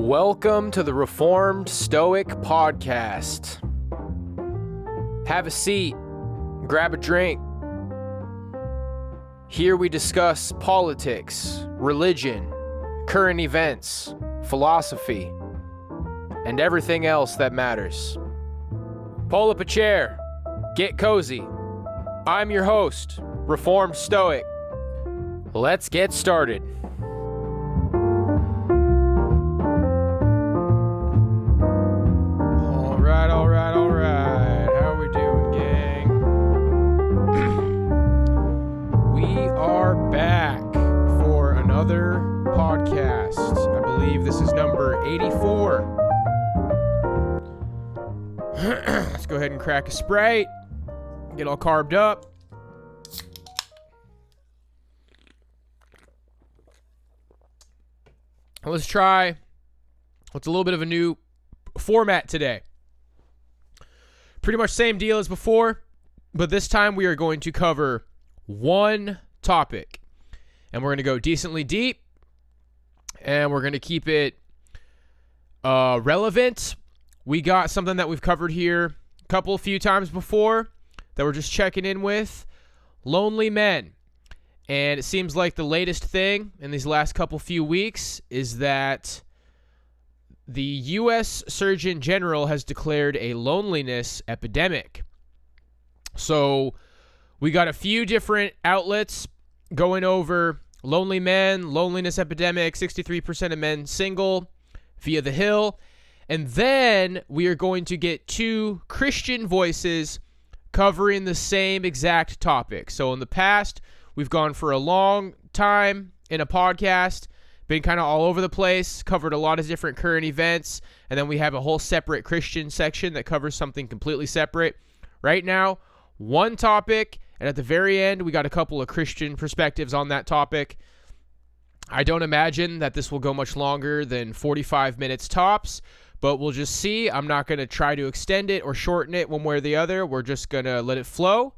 Welcome to the Reformed Stoic Podcast. Have a seat, grab a drink. Here we discuss politics, religion, current events, philosophy, and everything else that matters. Pull up a chair, get cozy. I'm your host, Reformed Stoic. Let's get started. All right. How are we doing, gang? We are back for another podcast. I believe this is number 84. Let's go ahead and crack a Sprite. Get all carved up. Let's try what's a little bit of a new format today. Pretty much same deal as before, but this time we are going to cover one topic. And we're going to go decently deep, and we're going to keep it relevant. We got something that we've covered here a few times before that we're just checking in with. Lonely men. And it seems like the latest thing in these last few weeks is that the U.S. Surgeon General has declared a loneliness epidemic. So we got a few different outlets going over lonely men, loneliness epidemic, 63% of men single via The Hill. And then we are going to get two Christian voices covering the same exact topic. So in the past, we've gone for a long time in a podcast, been kind of all over the place, covered a lot of different current events, and then we have a whole separate Christian section that covers something completely separate. Right now, one topic, and at the very end, we got a couple of Christian perspectives on that topic. I don't imagine that this will go much longer than 45 minutes tops, but we'll just see. I'm not going to try to extend it or shorten it one way or the other. We're just going to let it flow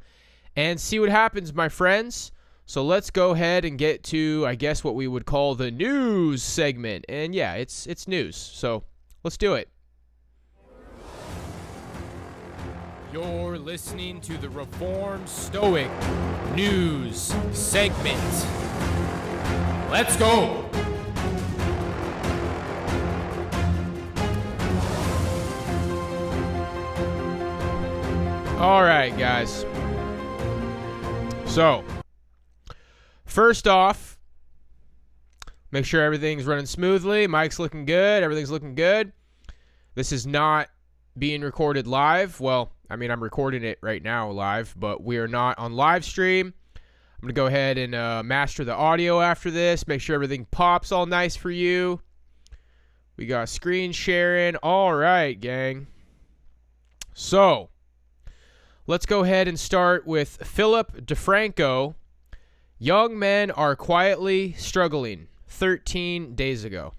and see what happens, my friends. So let's go ahead and get to, I guess, what we would call the news segment. And yeah, it's news. So let's do it. You're listening to the Reformed Stoic News segment. Let's go. All right, guys. So, first off, make sure everything's running smoothly. Mic's looking good. Everything's looking good. This is not being recorded live. Well, I mean, I'm recording it right now live, but we are not on live stream. I'm going to go ahead and master the audio after this. Make sure everything pops all nice for you. We got screen sharing. All right, gang. So, let's go ahead and start with Philip DeFranco. Young men are quietly struggling 13 days ago.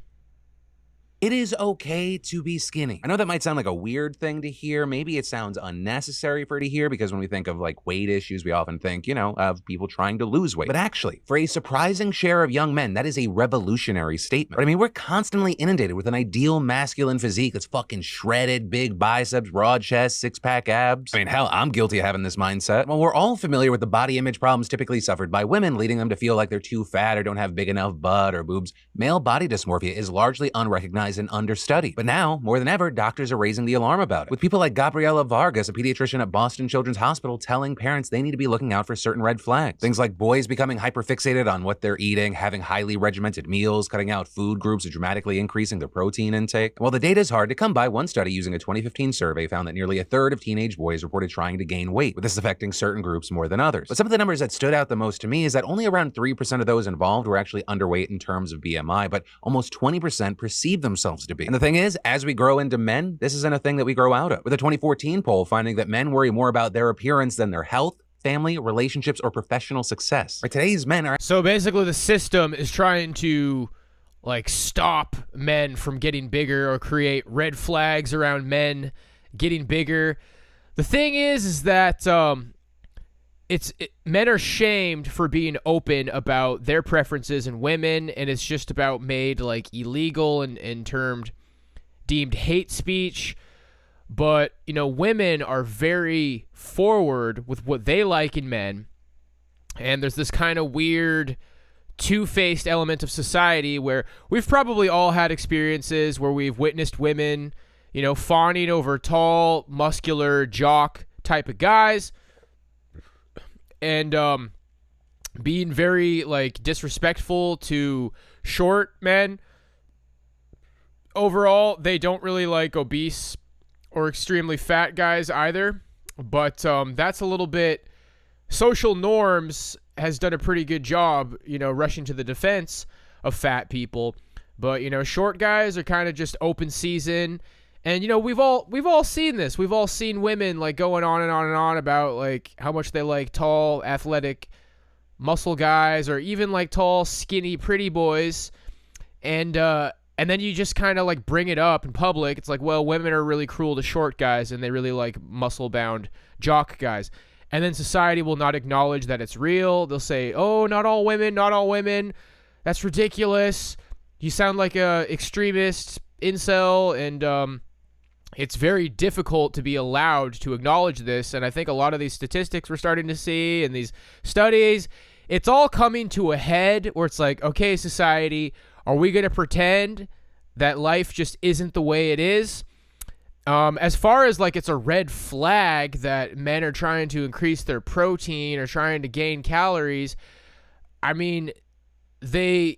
It is okay to be skinny. I know that might sound like a weird thing to hear. Maybe it sounds unnecessary for it to hear because when we think of like weight issues, we often think, of people trying to lose weight. But actually, for a surprising share of young men, that is a revolutionary statement. But I mean, we're constantly inundated with an ideal masculine physique that's fucking shredded, big biceps, broad chest, six-pack abs. I mean, hell, I'm guilty of having this mindset. Well, we're all familiar with the body image problems typically suffered by women, leading them to feel like they're too fat or don't have big enough butt or boobs. Male body dysmorphia is largely unrecognized and understudied. But now, more than ever, doctors are raising the alarm about it. With people like Gabriela Vargas, a pediatrician at Boston Children's Hospital, telling parents they need to be looking out for certain red flags. Things like boys becoming hyperfixated on what they're eating, having highly regimented meals, cutting out food groups, and dramatically increasing their protein intake. While the data is hard to come by, one study using a 2015 survey found that nearly a third of teenage boys reported trying to gain weight, with this affecting certain groups more than others. But some of the numbers that stood out the most to me is that only around 3% of those involved were actually underweight in terms of BMI, but almost 20% perceived themselves to be. And the thing is, as we grow into men, this isn't a thing that we grow out of. With a 2014 poll finding that men worry more about their appearance than their health, family, relationships, or professional success. Right, today's men are... So basically the system is trying to stop men from getting bigger or create red flags around men getting bigger. The thing is that men are shamed for being open about their preferences in women, and it's just about made illegal and termed deemed hate speech. But, you know, women are very forward with what they like in men. And there's this kind of weird two-faced element of society where we've probably all had experiences where we've witnessed women, you know, fawning over tall, muscular, jock type of guys and being very, like, disrespectful to short men. Overall, they don't really like obese or extremely fat guys either. But that's a little bit... Social norms has done a pretty good job, you know, rushing to the defense of fat people. But, you know, short guys are kind of just open season. And, you know, we've all seen this. We've all seen women, like, going on and on and on about, like, how much they like tall, athletic, muscle guys, or even, like, tall, skinny, pretty boys. And then you just kind of, like, bring it up in public. It's like, well, women are really cruel to short guys, and they really like muscle-bound jock guys. And then society will not acknowledge that it's real. They'll say, oh, not all women. That's ridiculous. You sound like a extremist incel. And it's very difficult to be allowed to acknowledge this. And I think a lot of these statistics we're starting to see and these studies, it's all coming to a head where it's like, okay, society, are we going to pretend that life just isn't the way it is? As far as, like, it's a red flag that men are trying to increase their protein or trying to gain calories, I mean, they're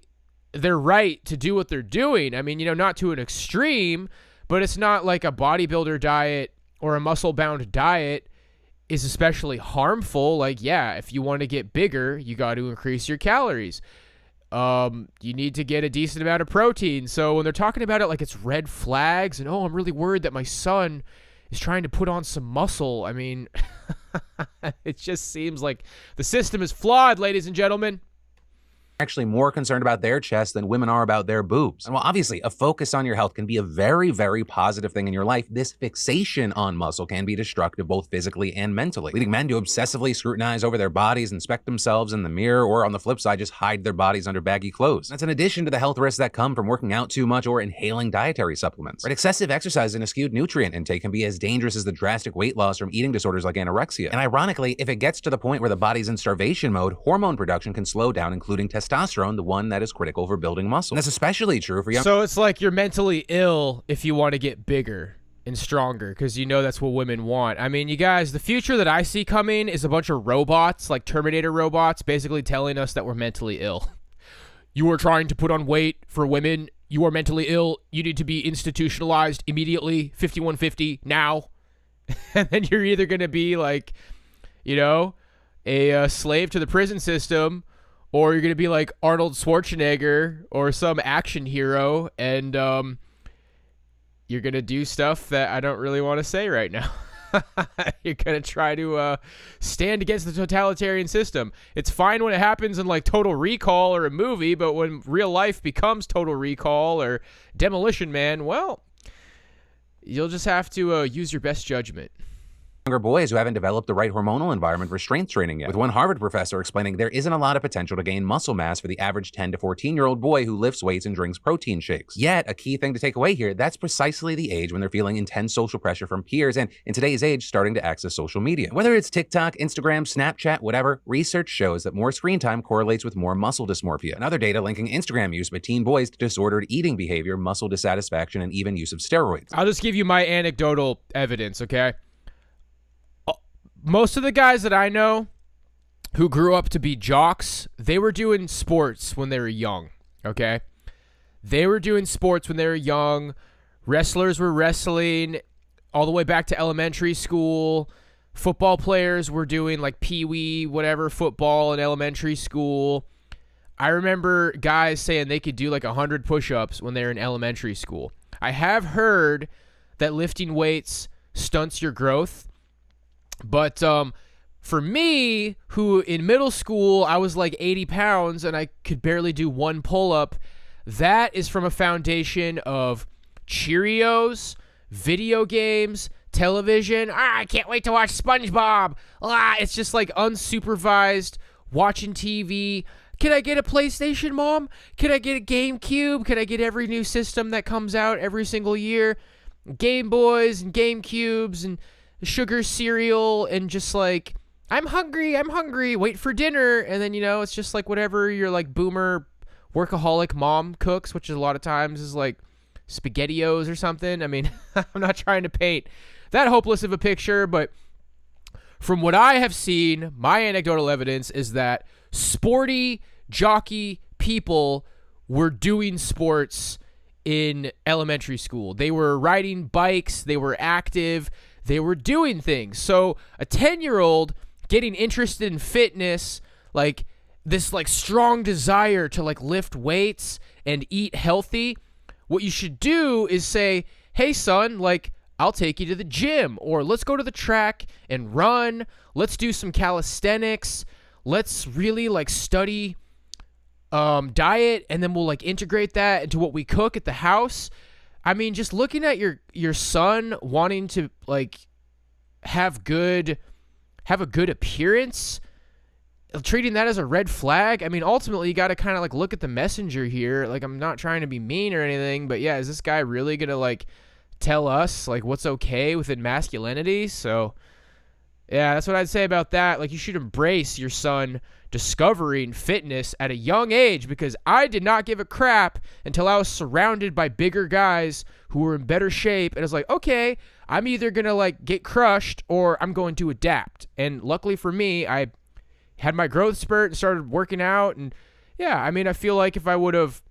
right to do what they're doing. I mean, you know, not to an extreme, but it's not like a bodybuilder diet or a muscle-bound diet is especially harmful. Like, yeah, if you want to get bigger, you got to increase your calories. You need to get a decent amount of protein. So when they're talking about it like it's red flags and, oh, I'm really worried that my son is trying to put on some muscle, I mean, it just seems like the system is flawed, ladies and gentlemen. Actually more concerned about their chest than women are about their boobs. And while obviously a focus on your health can be a very, very positive thing in your life, this fixation on muscle can be destructive both physically and mentally, leading men to obsessively scrutinize over their bodies, inspect themselves in the mirror, or on the flip side, just hide their bodies under baggy clothes. That's in addition to the health risks that come from working out too much or inhaling dietary supplements. Right? Excessive exercise and a skewed nutrient intake can be as dangerous as the drastic weight loss from eating disorders like anorexia. And ironically, if it gets to the point where the body's in starvation mode, hormone production can slow down, including testosterone, the one that is critical for building muscle. And that's especially true for young. So it's like you're mentally ill if you want to get bigger and stronger, because you know that's what women want. I mean, you guys, the future that I see coming is a bunch of robots, like Terminator robots, basically telling us that we're mentally ill. You are trying to put on weight for women. You are mentally ill. You need to be institutionalized immediately. 5150 now. And then you're either going to be like, you know, a slave to the prison system, or you're going to be like Arnold Schwarzenegger or some action hero, and you're going to do stuff that I don't really want to say right now. You're going to try to stand against the totalitarian system. It's fine when it happens in like Total Recall or a movie, but when real life becomes Total Recall or Demolition Man, well, you'll just have to use your best judgment. Younger boys who haven't developed the right hormonal environment for strength training yet, with one Harvard professor explaining there isn't a lot of potential to gain muscle mass for the average 10 to 14-year-old boy who lifts weights and drinks protein shakes. Yet, a key thing to take away here, that's precisely the age when they're feeling intense social pressure from peers and, in today's age, starting to access social media. Whether it's TikTok, Instagram, Snapchat, whatever, research shows that more screen time correlates with more muscle dysmorphia, and other data linking Instagram use by teen boys to disordered eating behavior, muscle dissatisfaction, and even use of steroids. I'll just give you my anecdotal evidence, okay? Most of the guys that I know who grew up to be jocks, they were doing sports when they were young, okay? They were doing sports when they were young. Wrestlers were wrestling all the way back to elementary school. Football players were doing like pee-wee, whatever, football in elementary school. I remember guys saying they could do like 100 push-ups when they were in elementary school. I have heard that lifting weights stunts your growth. But for me, who in middle school, I was like 80 pounds and I could barely do one pull-up, that is from a foundation of Cheerios, video games, television. I can't wait to watch SpongeBob. It's just like unsupervised, watching TV, Can I get a PlayStation, Mom? Can I get a GameCube? Can I get every new system that comes out every single year? Game Boys and GameCubes and sugar cereal and just like, I'm hungry, wait for dinner. And then, it's just like whatever your like boomer workaholic mom cooks, which a lot of times is like SpaghettiOs or something. I mean, I'm not trying to paint that hopeless of a picture, but from what I have seen, my anecdotal evidence is that sporty, jockey people were doing sports in elementary school. They were riding bikes, they were active, they were doing things. So a 10-year-old getting interested in fitness, like this like strong desire to like lift weights and eat healthy, what you should do is say, hey son, like I'll take you to the gym, or let's go to the track and run. Let's do some calisthenics. Let's really like study diet, and then we'll like integrate that into what we cook at the house. I mean, just looking at your son wanting to like have a good appearance, treating that as a red flag. I mean, ultimately you got to kind of like look at the messenger here. Like, I'm not trying to be mean or anything, but yeah, is this guy really gonna like tell us like what's okay within masculinity? So yeah, that's what I'd say about that. Like, you should embrace your son discovering fitness at a young age, because I did not give a crap until I was surrounded by bigger guys who were in better shape, and I was like, okay, I'm either gonna like get crushed or I'm going to adapt. And luckily for me, I had my growth spurt and started working out. And yeah, I mean, I feel like if I would have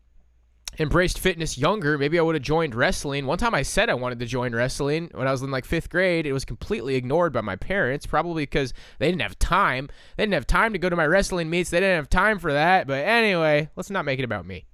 embraced fitness younger, maybe I would have joined wrestling. One time I said I wanted to join wrestling when I was in like 5th grade. It was completely ignored by my parents, probably because they didn't have time. They didn't have time to go to my wrestling meets. They didn't have time for that. But anyway, let's not make it about me.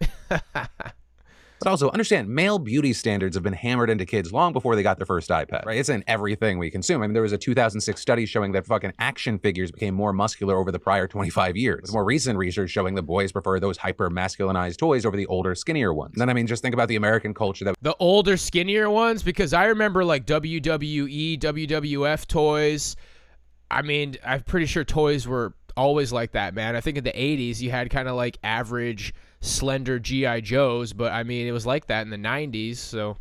But also understand, male beauty standards have been hammered into kids long before they got their first iPad, right? It's in everything we consume. I mean, there was a 2006 study showing that fucking action figures became more muscular over the prior 25 years. With more recent research showing that boys prefer those hyper-masculinized toys over the older, skinnier ones. And then, I mean, just think about the American culture that... The older, skinnier ones? Because I remember, like, WWE, WWF toys. I mean, I'm pretty sure toys were always like that, man. I think in the 80s, you had kind of, like, average... slender G.I. Joes, but I mean, it was like that in the 90s, so.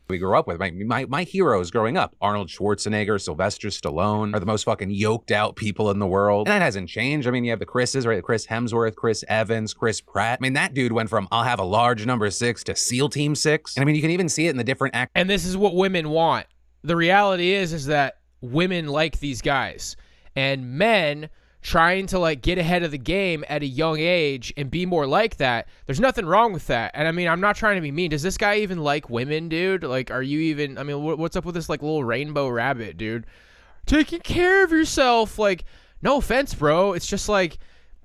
We grew up with. My heroes growing up, Arnold Schwarzenegger, Sylvester Stallone, are the most fucking yoked out people in the world. And that hasn't changed. I mean, you have the Chris's, right? Chris Hemsworth, Chris Evans, Chris Pratt. I mean, that dude went from, I'll have a large number 6 to SEAL Team 6. And I mean, you can even see it in the different acts. And this is what women want. The reality is that women like these guys. And men trying to like get ahead of the game at a young age and be more like that. There's nothing wrong with that. And I mean, I'm not trying to be mean. Does this guy even like women, dude? Like, are you even, I mean, what's up with this like little rainbow rabbit, dude? Taking care of yourself. Like, no offense, bro. It's just like,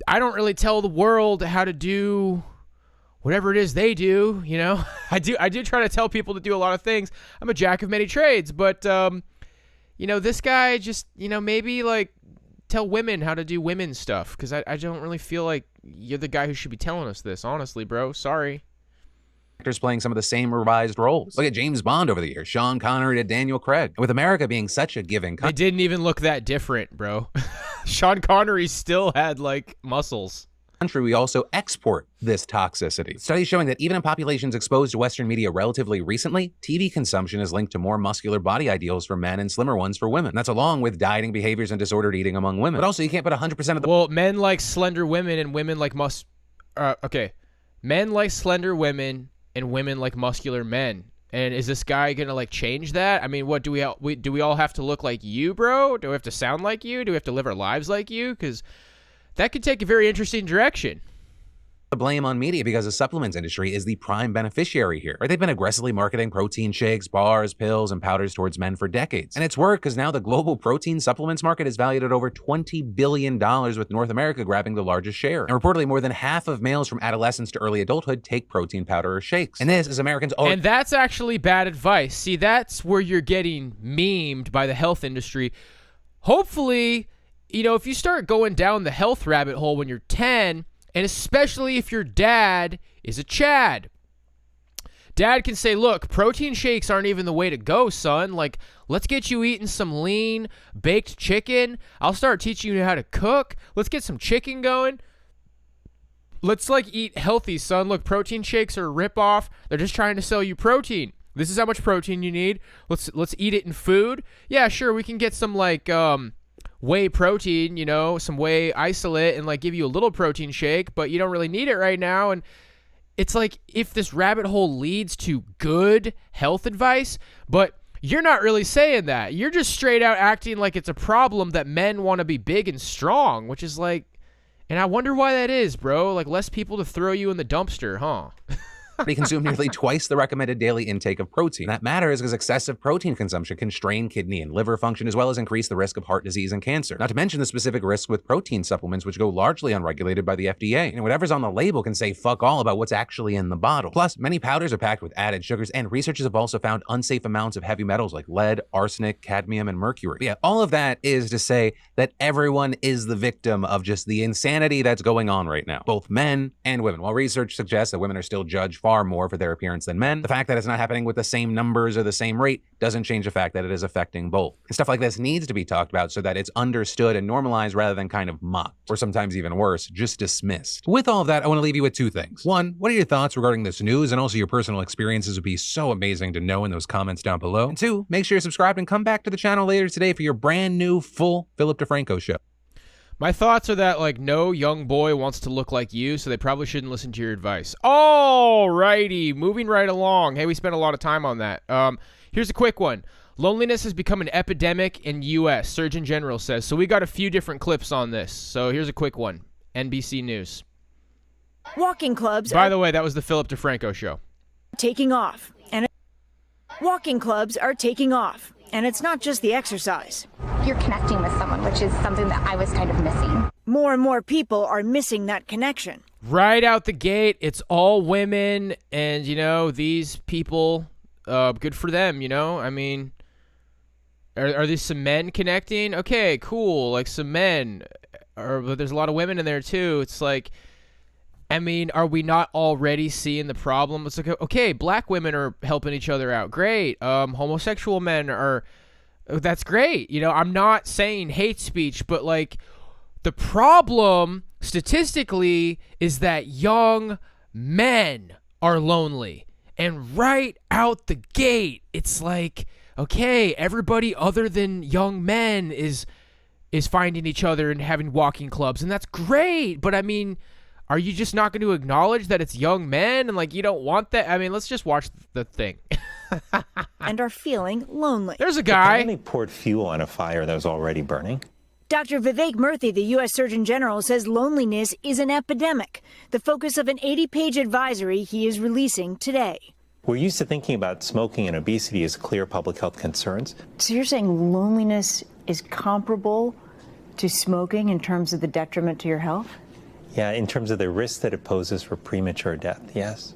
I don't really tell the world how to do whatever it is they do, you know? I do try to tell people to do a lot of things. I'm a jack of many trades, but, you know, this guy just, you know, maybe like, tell women how to do women stuff, because I don't really feel like you're the guy who should be telling us this, honestly, bro. Sorry. Actors playing some of the same revised roles. Look at James Bond over the years, Sean Connery to Daniel Craig. With America being such a giving country, they didn't even look that different, bro. Sean Connery still had like muscles. We also export this toxicity. Studies showing that even in populations exposed to Western media relatively recently, TV consumption is linked to more muscular body ideals for men and slimmer ones for women. And that's along with dieting behaviors and disordered eating among women. But also, you can't put 100% of the... Well, men like slender women and women like okay. Men like slender women and women like muscular men. And is this guy gonna like change that? I mean, what do we all have to look like you, bro? Do we have to sound like you? Do we have to live our lives like you? Because that could take a very interesting direction. The blame on media, because the supplements industry is the prime beneficiary here. Right? They've been aggressively marketing protein shakes, bars, pills, and powders towards men for decades. And it's worked, because now the global protein supplements market is valued at over $20 billion, with North America grabbing the largest share. And reportedly, more than half of males from adolescence to early adulthood take protein powder or shakes. And this is Americans... And that's actually bad advice. See, that's where you're getting memed by the health industry. Hopefully, you know, if you start going down the health rabbit hole when you're 10... and especially if your dad is a Chad. Dad can say, look, protein shakes aren't even the way to go, son. Like, let's get you eating some lean, baked chicken. I'll start teaching you how to cook. Let's get some chicken going. let's like eat healthy, son. Look, protein shakes are a ripoff. They're just trying to sell you protein. This is how much protein you need. Let's eat it in food. Yeah, sure, we can get some like whey protein, you know, some whey isolate and like give you a little protein shake, but you don't really need it right now. And it's like if this rabbit hole leads to good health advice, but you're not really saying that. You're just straight out acting like it's a problem that men want to be big and strong, which is like, and I wonder why that is, bro. Like less people to throw you in the dumpster, huh? They consume nearly twice the recommended daily intake of protein. That matters because excessive protein consumption can strain kidney and liver function as well as increase the risk of heart disease and cancer. Not to mention the specific risks with protein supplements which go largely unregulated by the FDA. And whatever's on the label can say fuck all about what's actually in the bottle. Plus, many powders are packed with added sugars and researchers have also found unsafe amounts of heavy metals like lead, arsenic, cadmium, and mercury. But yeah, all of that is to say that everyone is the victim of just the insanity that's going on right now. Both men and women. While research suggests that women are still judged far more for their appearance than men, the fact that it's not happening with the same numbers or the same rate doesn't change the fact that it is affecting both. And stuff like this needs to be talked about so that it's understood and normalized rather than kind of mocked, or sometimes even worse, just dismissed. With all of that, I want to leave you with two things. One, what are your thoughts regarding this news, and also your personal experiences would be so amazing to know in those comments down below. And two, make sure you're subscribed and come back to the channel later today for your brand new full Philip DeFranco show. My thoughts are that, like, no young boy wants to look like you, so they probably shouldn't listen to your advice. Alrighty, moving right along. Hey, we spent a lot of time on that. Here's a quick one. Loneliness has become an epidemic in U.S., Surgeon General says. So we got a few different clips on this. So here's a quick one. NBC News. Walking clubs By the way, that was the Philip DeFranco show. taking off. Walking clubs are taking off. And it's not just the exercise. You're connecting with someone, which is something that I was kind of missing. More and more people are missing that connection. Right out the gate, it's all women, and, you know, these people, good for them, you know? I mean, are these some men connecting? Okay, cool, like some men. But there's a lot of women in there, too. It's like, I mean, are we not already seeing the problem? It's like, okay, black women are helping each other out. Great. Homosexual men are, that's great. You know, I'm not saying hate speech, but like the problem statistically is that young men are lonely. And right out the gate, it's like, okay, everybody other than young men is finding each other and having walking clubs. And that's great. But I mean, are you just not going to acknowledge that it's young men and like you don't want that? I mean, let's just watch the thing. And are feeling lonely. There's a guy. The pandemic poured fuel on a fire that was already burning. Dr. Vivek Murthy, the U.S. Surgeon General, says loneliness is an epidemic, the focus of an 80-page advisory he is releasing today. We're used to thinking about smoking and obesity as clear public health concerns. So you're saying loneliness is comparable to smoking in terms of the detriment to your health? Yeah, in terms of the risk that it poses for premature death, yes.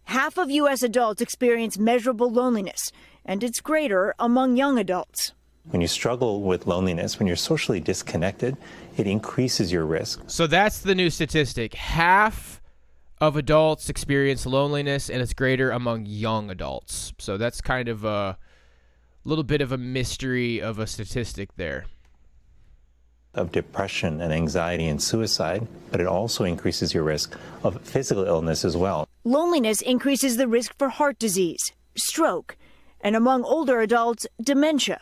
Half of U.S. adults experience measurable loneliness, and it's greater among young adults. When you struggle with loneliness, when you're socially disconnected, it increases your risk. So that's the new statistic. Half of adults experience loneliness, and it's greater among young adults. So that's kind of a little bit of a mystery of a statistic there. Of depression and anxiety and suicide, but it also increases your risk of physical illness as well. Loneliness increases the risk for heart disease, stroke, and among older adults, dementia.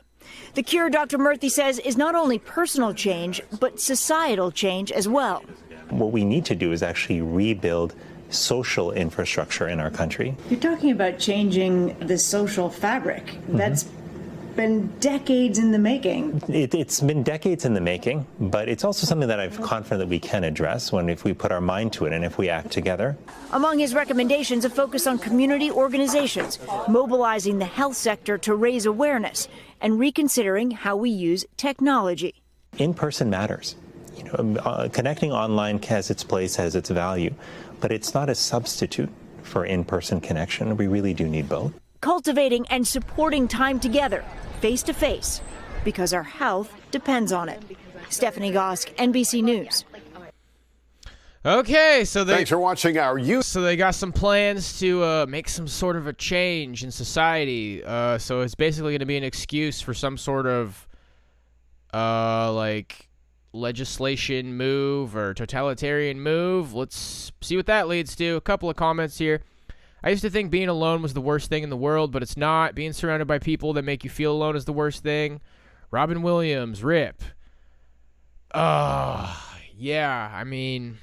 The cure, Dr. Murthy says, is not only personal change, but societal change as well. What we need to do is actually rebuild social infrastructure in our country. You're talking about changing the social fabric. That's been decades in the making. It's been decades in the making, but it's also something that I'm confident that we can address if we put our mind to it and if we act together. Among his recommendations, a focus on community organizations, mobilizing the health sector to raise awareness, and reconsidering how we use technology. In-person matters. Connecting online has its place, has its value, but it's not a substitute for in-person connection. We really do need both. Cultivating and supporting time together, face-to-face, because our health depends on it. Stephanie Gosk, NBC News. Okay, so thanks for watching our youth. So they got some plans to make some sort of a change in society. So it's basically going to be an excuse for some sort of like legislation move or totalitarian move. Let's see what that leads to. A couple of comments here. I used to think being alone was the worst thing in the world, but it's not. Being surrounded by people that make you feel alone is the worst thing. Robin Williams, RIP. Yeah, I mean,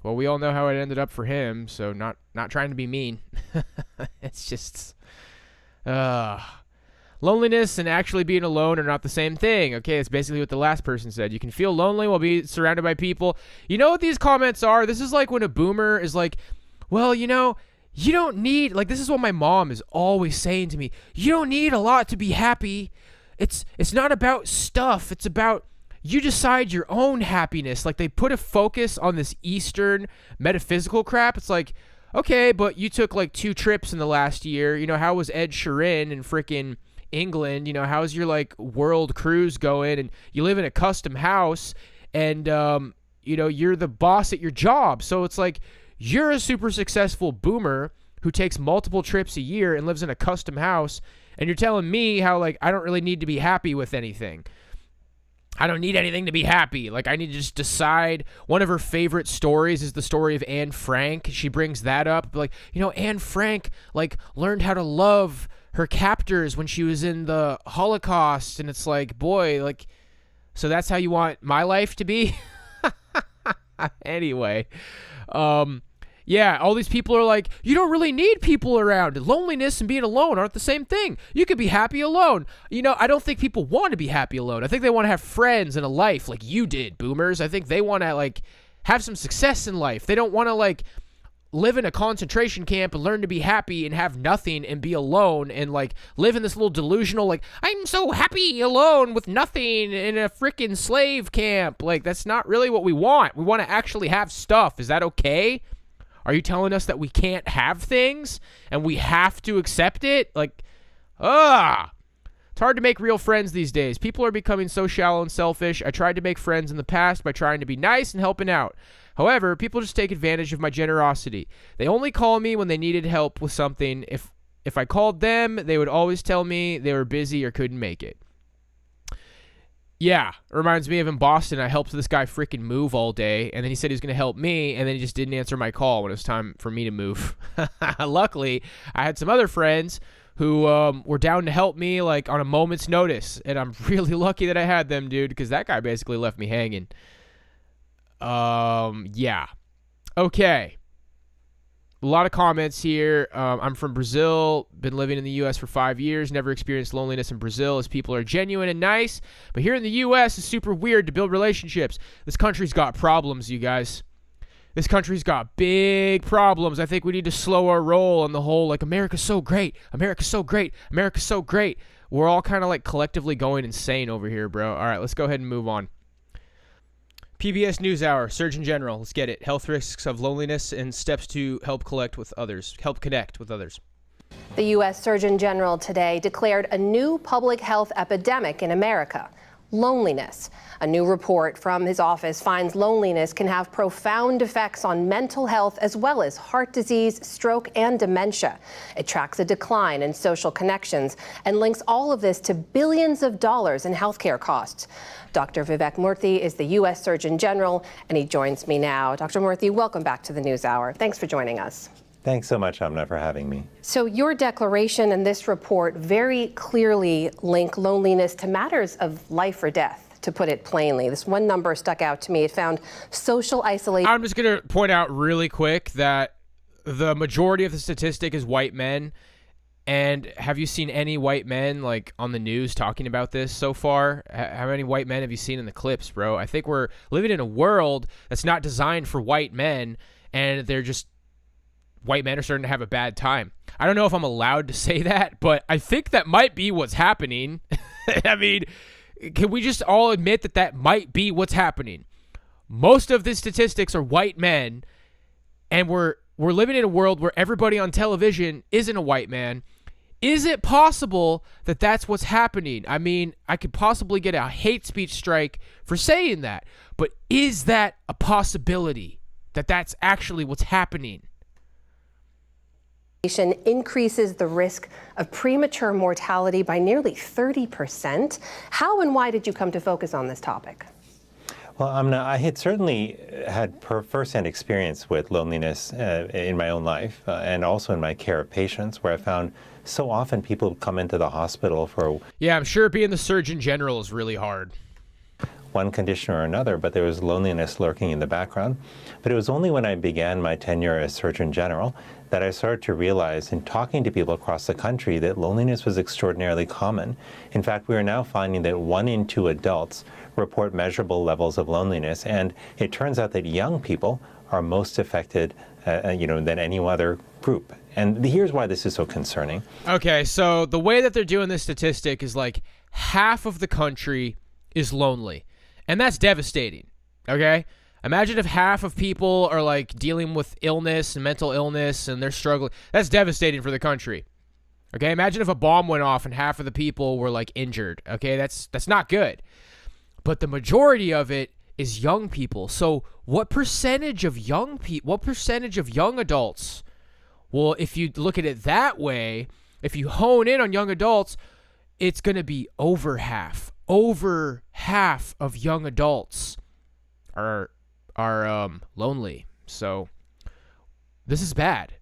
well, we all know how it ended up for him, so not trying to be mean. It's just, loneliness and actually being alone are not the same thing. Okay, it's basically what the last person said. You can feel lonely while being surrounded by people. You know what these comments are? This is like when a boomer is like, well, you know, you don't need, like, this is what my mom is always saying to me. You don't need a lot to be happy. It's not about stuff. It's about you decide your own happiness. Like, they put a focus on this Eastern metaphysical crap. It's like, okay, but you took like 2 trips in the last year. You know, how was Ed Sheeran in frickin' England? You know, how's your like world cruise going? And you live in a custom house and, you know, you're the boss at your job. So it's like, you're a super successful boomer who takes multiple trips a year and lives in a custom house. And you're telling me how like, I don't really need to be happy with anything. I don't need anything to be happy. Like, I need to just decide. One of her favorite stories is the story of Anne Frank. She brings that up. Like, you know, Anne Frank, like, learned how to love her captors when she was in the Holocaust. And it's like, boy, like, so that's how you want my life to be? Anyway, yeah, all these people are like, you don't really need people around. Loneliness and being alone aren't the same thing. You could be happy alone. You know, I don't think people want to be happy alone. I think they want to have friends and a life like you did, boomers. I think they want to, like, have some success in life. They don't want to, like, live in a concentration camp and learn to be happy and have nothing and be alone and, like, live in this little delusional, like, I'm so happy alone with nothing in a freaking slave camp. Like, that's not really what we want. We want to actually have stuff. Is that okay? Are you telling us that we can't have things and we have to accept it? Like, it's hard to make real friends these days. People are becoming so shallow and selfish. I tried to make friends in the past by trying to be nice and helping out. However, people just take advantage of my generosity. They only call me when they needed help with something. If I called them, they would always tell me they were busy or couldn't make it. Yeah, it reminds me of in Boston, I helped this guy freaking move all day, and then he said he was going to help me, and then he just didn't answer my call when it was time for me to move. Luckily, I had some other friends who were down to help me, like, on a moment's notice, and I'm really lucky that I had them, dude, because that guy basically left me hanging. Yeah. Okay. A lot of comments here. I'm from Brazil, been living in the U.S. for 5 years, never experienced loneliness in Brazil as people are genuine and nice. But here in the U.S., it's super weird to build relationships. This country's got problems, you guys. This country's got big problems. I think we need to slow our roll on the whole, like, America's so great. America's so great. America's so great. We're all kind of, like, collectively going insane over here, bro. All right, let's go ahead and move on. PBS NewsHour, Surgeon General, let's get it. Health risks of loneliness and steps to help connect with others. The U.S. Surgeon General today declared a new public health epidemic in America: loneliness. A new report from his office finds loneliness can have profound effects on mental health as well as heart disease, stroke, and dementia. It tracks a decline in social connections and links all of this to billions of dollars in healthcare costs. Dr. Vivek Murthy is the U.S. Surgeon General, and he joins me now. Dr. Murthy, welcome back to the NewsHour. Thanks for joining us. Thanks so much, Amna, for having me. So your declaration and this report very clearly link loneliness to matters of life or death, to put it plainly. This one number stuck out to me. It found social isolation. I'm just going to point out really quick that the majority of the statistic is white men. And have you seen any white men, like, on the news talking about this so far? How many white men have you seen in the clips, bro? I think we're living in a world that's not designed for white men, and white men are starting to have a bad time. I don't know if I'm allowed to say that, but I think that might be what's happening. I mean, can we just all admit that that might be what's happening? Most of the statistics are white men, and we're living in a world where everybody on television isn't a white man. Is it possible that that's what's happening? I mean, I could possibly get a hate speech strike for saying that, but is that a possibility that that's actually what's happening? Increases the risk of premature mortality by nearly 30%. How and why did you come to focus on this topic? Well, I had certainly had firsthand experience with loneliness in my own life and also in my care of patients, where I found so often people come into the hospital for Yeah, I'm sure being the Surgeon General is really hard. one condition or another, but there was loneliness lurking in the background. But it was only when I began my tenure as Surgeon General that I started to realize in talking to people across the country that loneliness was extraordinarily common. In fact, we are now finding that 1 in 2 adults report measurable levels of loneliness, and it turns out that young people are most affected than any other group. And here's why this is so concerning. Okay, so the way that they're doing this statistic is like half of the country is lonely. And that's devastating, okay? Imagine if half of people are like dealing with illness and mental illness and they're struggling. That's devastating for the country, okay? Imagine if a bomb went off and half of the people were like injured, okay? That's not good. But the majority of it is young people. So what percentage of young adults? Well, if you look at it that way, if you hone in on young adults, it's going to be over half. Over half of young adults are lonely. So this is bad.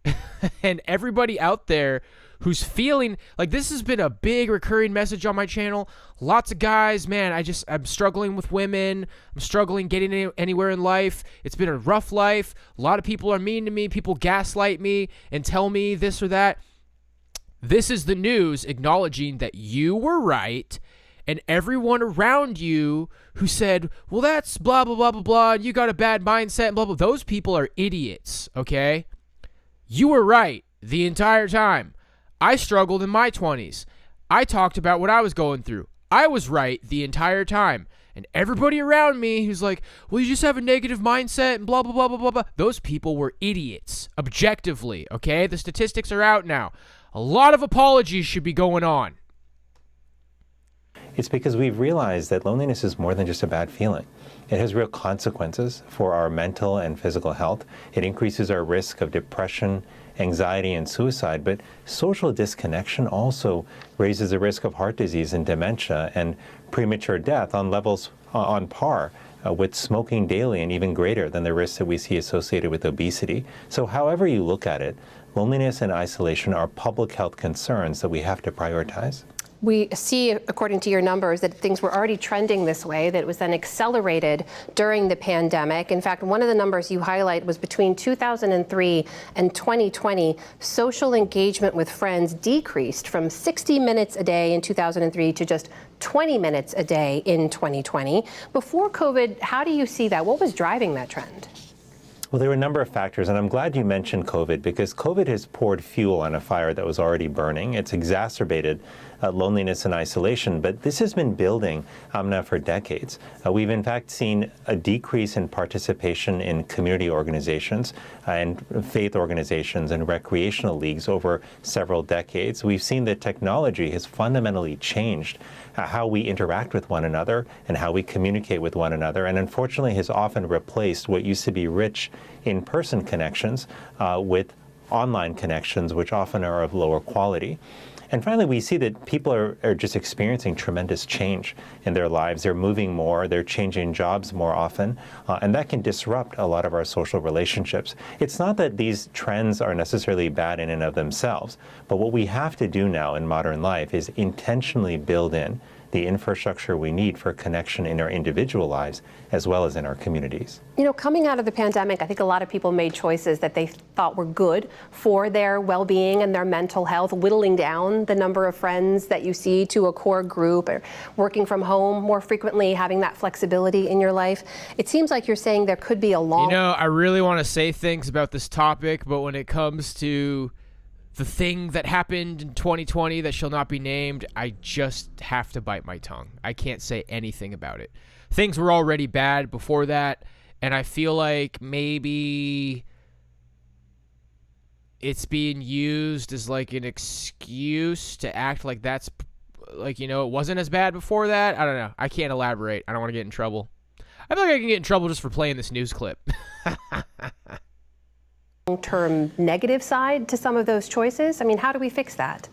And everybody out there who's feeling like this has been a big recurring message on my channel. Lots of guys, man, I'm struggling with women. I'm struggling getting anywhere in life. It's been a rough life. A lot of people are mean to me. People gaslight me and tell me this or that. This is the news acknowledging that you were right. And everyone around you who said, well, that's blah, blah, blah, blah, blah, and you got a bad mindset, and blah, blah, those people are idiots, okay? You were right the entire time. I struggled in my 20s. I talked about what I was going through. I was right the entire time. And everybody around me who's like, well, you just have a negative mindset and blah, blah, blah, blah, blah, blah. Those people were idiots, objectively, okay? The statistics are out now. A lot of apologies should be going on. It's because we've realized that loneliness is more than just a bad feeling. It has real consequences for our mental and physical health. It increases our risk of depression, anxiety, and suicide. But social disconnection also raises the risk of heart disease and dementia and premature death on levels on par with smoking daily, and even greater than the risks that we see associated with obesity. So however you look at it, loneliness and isolation are public health concerns that we have to prioritize. We see, according to your numbers, that things were already trending this way, that it was then accelerated during the pandemic. In fact, one of the numbers you highlight was between 2003 and 2020, social engagement with friends decreased from 60 minutes a day in 2003 to just 20 minutes a day in 2020. Before COVID, how do you see that? What was driving that trend? Well, there were a number of factors, and I'm glad you mentioned COVID, because COVID has poured fuel on a fire that was already burning. It's exacerbated loneliness and isolation, but this has been building now for decades. We've in fact seen a decrease in participation in community organizations and faith organizations and recreational leagues over several decades. We've seen that technology has fundamentally changed how we interact with one another and how we communicate with one another, and unfortunately has often replaced what used to be rich in-person connections with online connections, which often are of lower quality. And finally, we see that people are just experiencing tremendous change in their lives. They're moving more, they're changing jobs more often, and that can disrupt a lot of our social relationships. It's not that these trends are necessarily bad in and of themselves, but what we have to do now in modern life is intentionally build in the infrastructure we need for connection in our individual lives as well as in our communities. You know, coming out of the pandemic, I think a lot of people made choices that they thought were good for their well-being and their mental health, whittling down the number of friends that you see to a core group, or working from home more frequently, having that flexibility in your life. It seems like you're saying there could be a long... You know, I really want to say things about this topic, but when it comes to the thing that happened in 2020 that shall not be named, I just have to bite my tongue. I can't say anything about it. Things were already bad before that, and I feel like maybe it's being used as like an excuse to act like that's like, you know, it wasn't as bad before that. I don't know. I can't elaborate. I don't want to get in trouble. I feel like I can get in trouble just for playing this news clip. Long-term negative side to some of those choices? I mean, how do we fix that?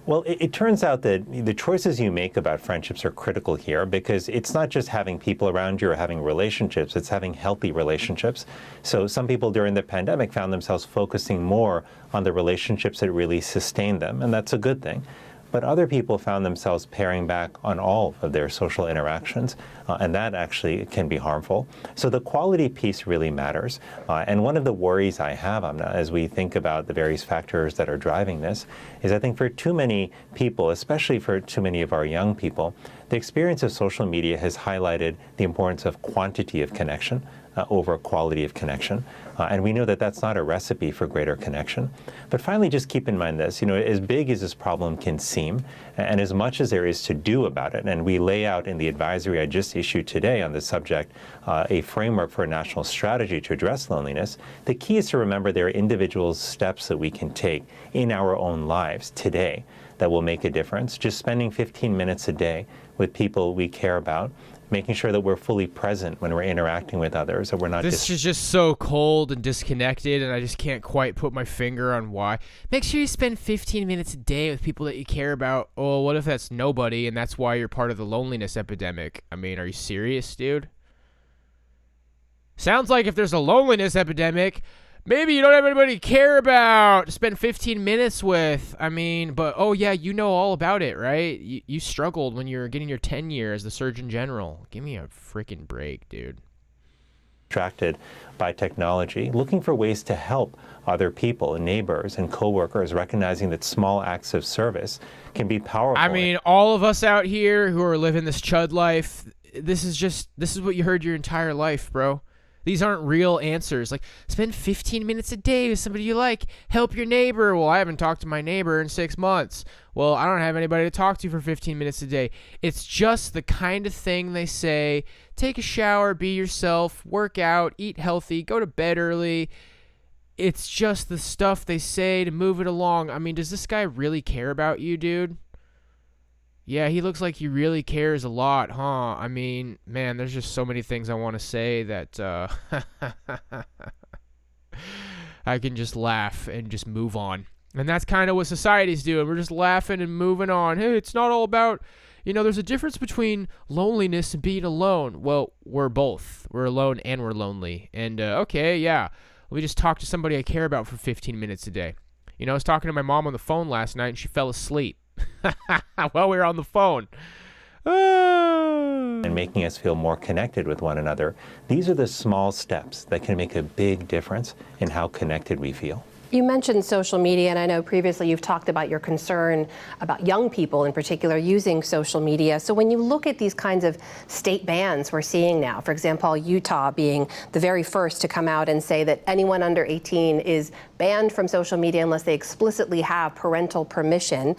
Well, it turns out that the choices you make about friendships are critical here, because it's not just having people around you or having relationships, it's having healthy relationships. So some people during the pandemic found themselves focusing more on the relationships that really sustain them, and that's a good thing. But other people found themselves paring back on all of their social interactions, and that actually can be harmful. So the quality piece really matters. And one of the worries I have, Amna, as we think about the various factors that are driving this, is I think for too many people, especially for too many of our young people, the experience of social media has highlighted the importance of quantity of connection over quality of connection. And we know that that's not a recipe for greater connection. But finally, just keep in mind this, as big as this problem can seem, and as much as there is to do about it, and we lay out in the advisory I just issued today on the subject a framework for a national strategy to address loneliness, the key is to remember there are individual steps that we can take in our own lives today that will make a difference. Just spending 15 minutes a day with people we care about, making sure that we're fully present when we're interacting with others, that we're not This is just so cold and disconnected, and I just can't quite put my finger on why. Make sure you spend 15 minutes a day with people that you care about. Oh, what if that's nobody, and that's why you're part of the loneliness epidemic? I mean, are you serious, dude? Sounds like if there's a loneliness epidemic, maybe you don't have anybody to care about to spend 15 minutes with. I mean, but oh yeah, you know all about it, right? You struggled when you were getting your tenure as the Surgeon General. Give me a freaking break, dude. Distracted by technology, looking for ways to help other people, neighbors and coworkers, recognizing that small acts of service can be powerful. I mean, all of us out here who are living this chud life, this is what you heard your entire life, bro. These aren't real answers. Like, spend 15 minutes a day with somebody you like. Help your neighbor. Well, I haven't talked to my neighbor in 6 months. Well, I don't have anybody to talk to for 15 minutes a day. It's just the kind of thing they say. Take a shower, be yourself, work out, eat healthy, go to bed early. It's just the stuff they say to move it along. I mean, does this guy really care about you, dude? Yeah, he looks like he really cares a lot, huh? I mean, man, there's just so many things I want to say that I can just laugh and just move on. And that's kind of what society's doing. We're just laughing and moving on. Hey, it's not all about, there's a difference between loneliness and being alone. Well, we're both. We're alone and we're lonely. And, okay, yeah, let me just talk to somebody I care about for 15 minutes a day. I was talking to my mom on the phone last night and she fell asleep. While we were on the phone. And making us feel more connected with one another. These are the small steps that can make a big difference in how connected we feel. You mentioned social media, and I know previously you've talked about your concern about young people in particular using social media. So when you look at these kinds of state bans we're seeing now, for example, Utah being the very first to come out and say that anyone under 18 is banned from social media unless they explicitly have parental permission.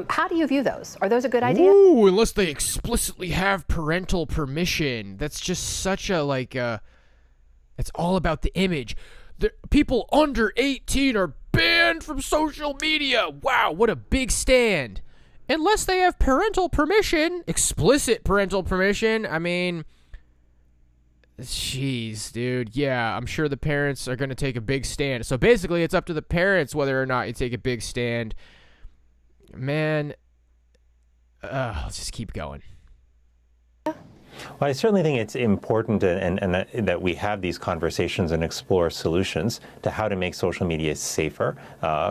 How do you view those? Are those a good idea? Ooh, unless they explicitly have parental permission. That's just such a, it's all about the image. People under 18 are banned from social media. Wow, what a big stand. Unless they have parental permission, explicit parental permission. I mean, jeez, dude. Yeah, I'm sure the parents are going to take a big stand. So basically, it's up to the parents whether or not you take a big stand. Man, let's just keep going. Well, I certainly think it's important and that we have these conversations and explore solutions to how to make social media safer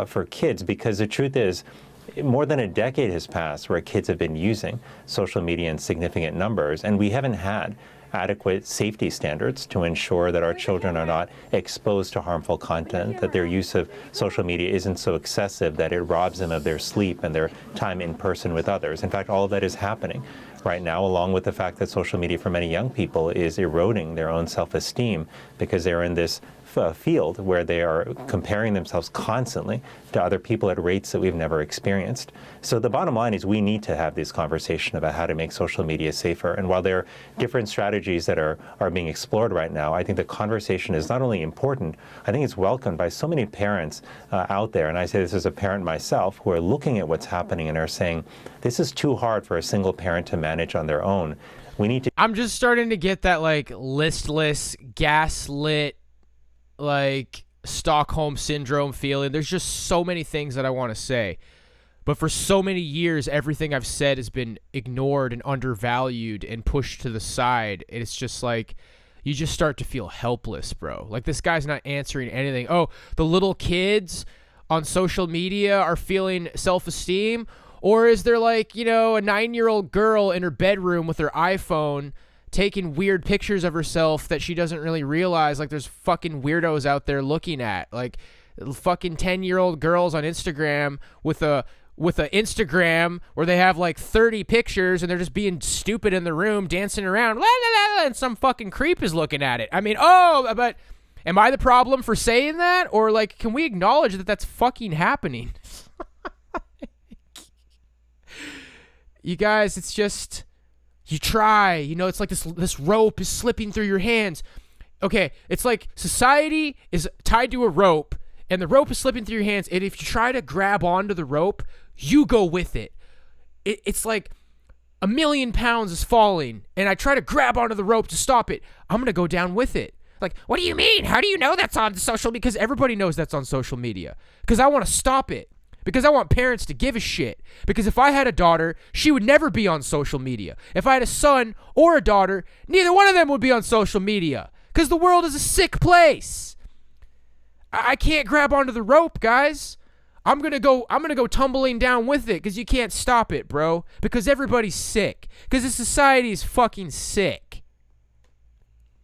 for kids, because the truth is, more than a decade has passed where kids have been using social media in significant numbers, and we haven't had adequate safety standards to ensure that our children are not exposed to harmful content, that their use of social media isn't so excessive that it robs them of their sleep and their time in person with others. In fact, all of that is happening right now, along with the fact that social media for many young people is eroding their own self-esteem because they're in this field where they are comparing themselves constantly to other people at rates that we've never experienced. So the bottom line is we need to have this conversation about how to make social media safer. And while there are different strategies that are being explored right now, I think the conversation is not only important, I think it's welcomed by so many parents out there. And I say this as a parent myself, who are looking at what's happening and are saying, this is too hard for a single parent to manage on their own. We need to. I'm just starting to get that listless, gaslit, Stockholm syndrome feeling. There's just so many things that I want to say. But for so many years, everything I've said has been ignored and undervalued and pushed to the side. It's just like, you just start to feel helpless, bro. Like, this guy's not answering anything. Oh, the little kids on social media are feeling self-esteem? Or is there, like, you know, a 9-year-old girl in her bedroom with her iPhone taking weird pictures of herself that she doesn't really realize? Like, there's fucking weirdos out there looking at. Like, fucking 10-year-old girls on Instagram with a Instagram where they have like 30 pictures and they're just being stupid in the room, dancing around, la, la, la, and some fucking creep is looking at it. I mean, but am I the problem for saying that? Or, like, can we acknowledge that that's fucking happening? You guys, it's just, you try, you know, it's like this rope is slipping through your hands. Okay, it's like society is tied to a rope and the rope is slipping through your hands, and if you try to grab onto the rope, you go with it. It's like 1,000,000 pounds is falling, and I try to grab onto the rope to stop it. I'm going to go down with it. Like, what do you mean? How do you know that's on social media? Because everybody knows that's on social media. Because I want to stop it. Because I want parents to give a shit. Because if I had a daughter, she would never be on social media. If I had a son or a daughter, neither one of them would be on social media. Because the world is a sick place. I can't grab onto the rope, guys. I'm gonna go tumbling down with it because you can't stop it, bro. Because everybody's sick. Because the society is fucking sick.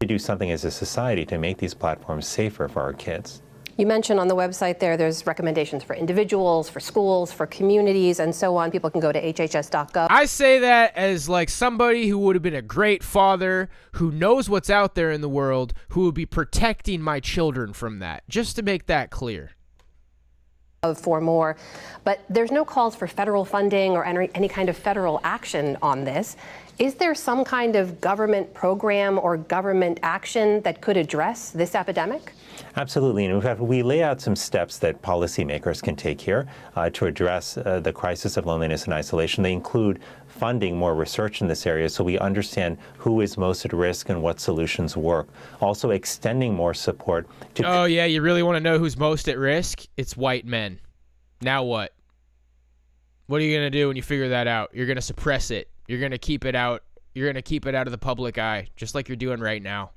To do something as a society to make these platforms safer for our kids. You mentioned on the website there's recommendations for individuals, for schools, for communities, and so on. People can go to hhs.gov. I say that as like somebody who would have been a great father, who knows what's out there in the world, who would be protecting my children from that. Just to make that clear. For more, but there's no calls for federal funding or any kind of federal action on this. Is there some kind of government program or government action that could address this epidemic? Absolutely. And in fact, we lay out some steps that policymakers can take here to address the crisis of loneliness and isolation. They include funding more research in this area so we understand who is most at risk and what solutions work. Also extending more support to... Oh, yeah, you really want to know who's most at risk? It's white men. Now what? What are you going to do when you figure that out? You're going to suppress it. You're going to keep it out. You're going to keep it out of the public eye, just like you're doing right now.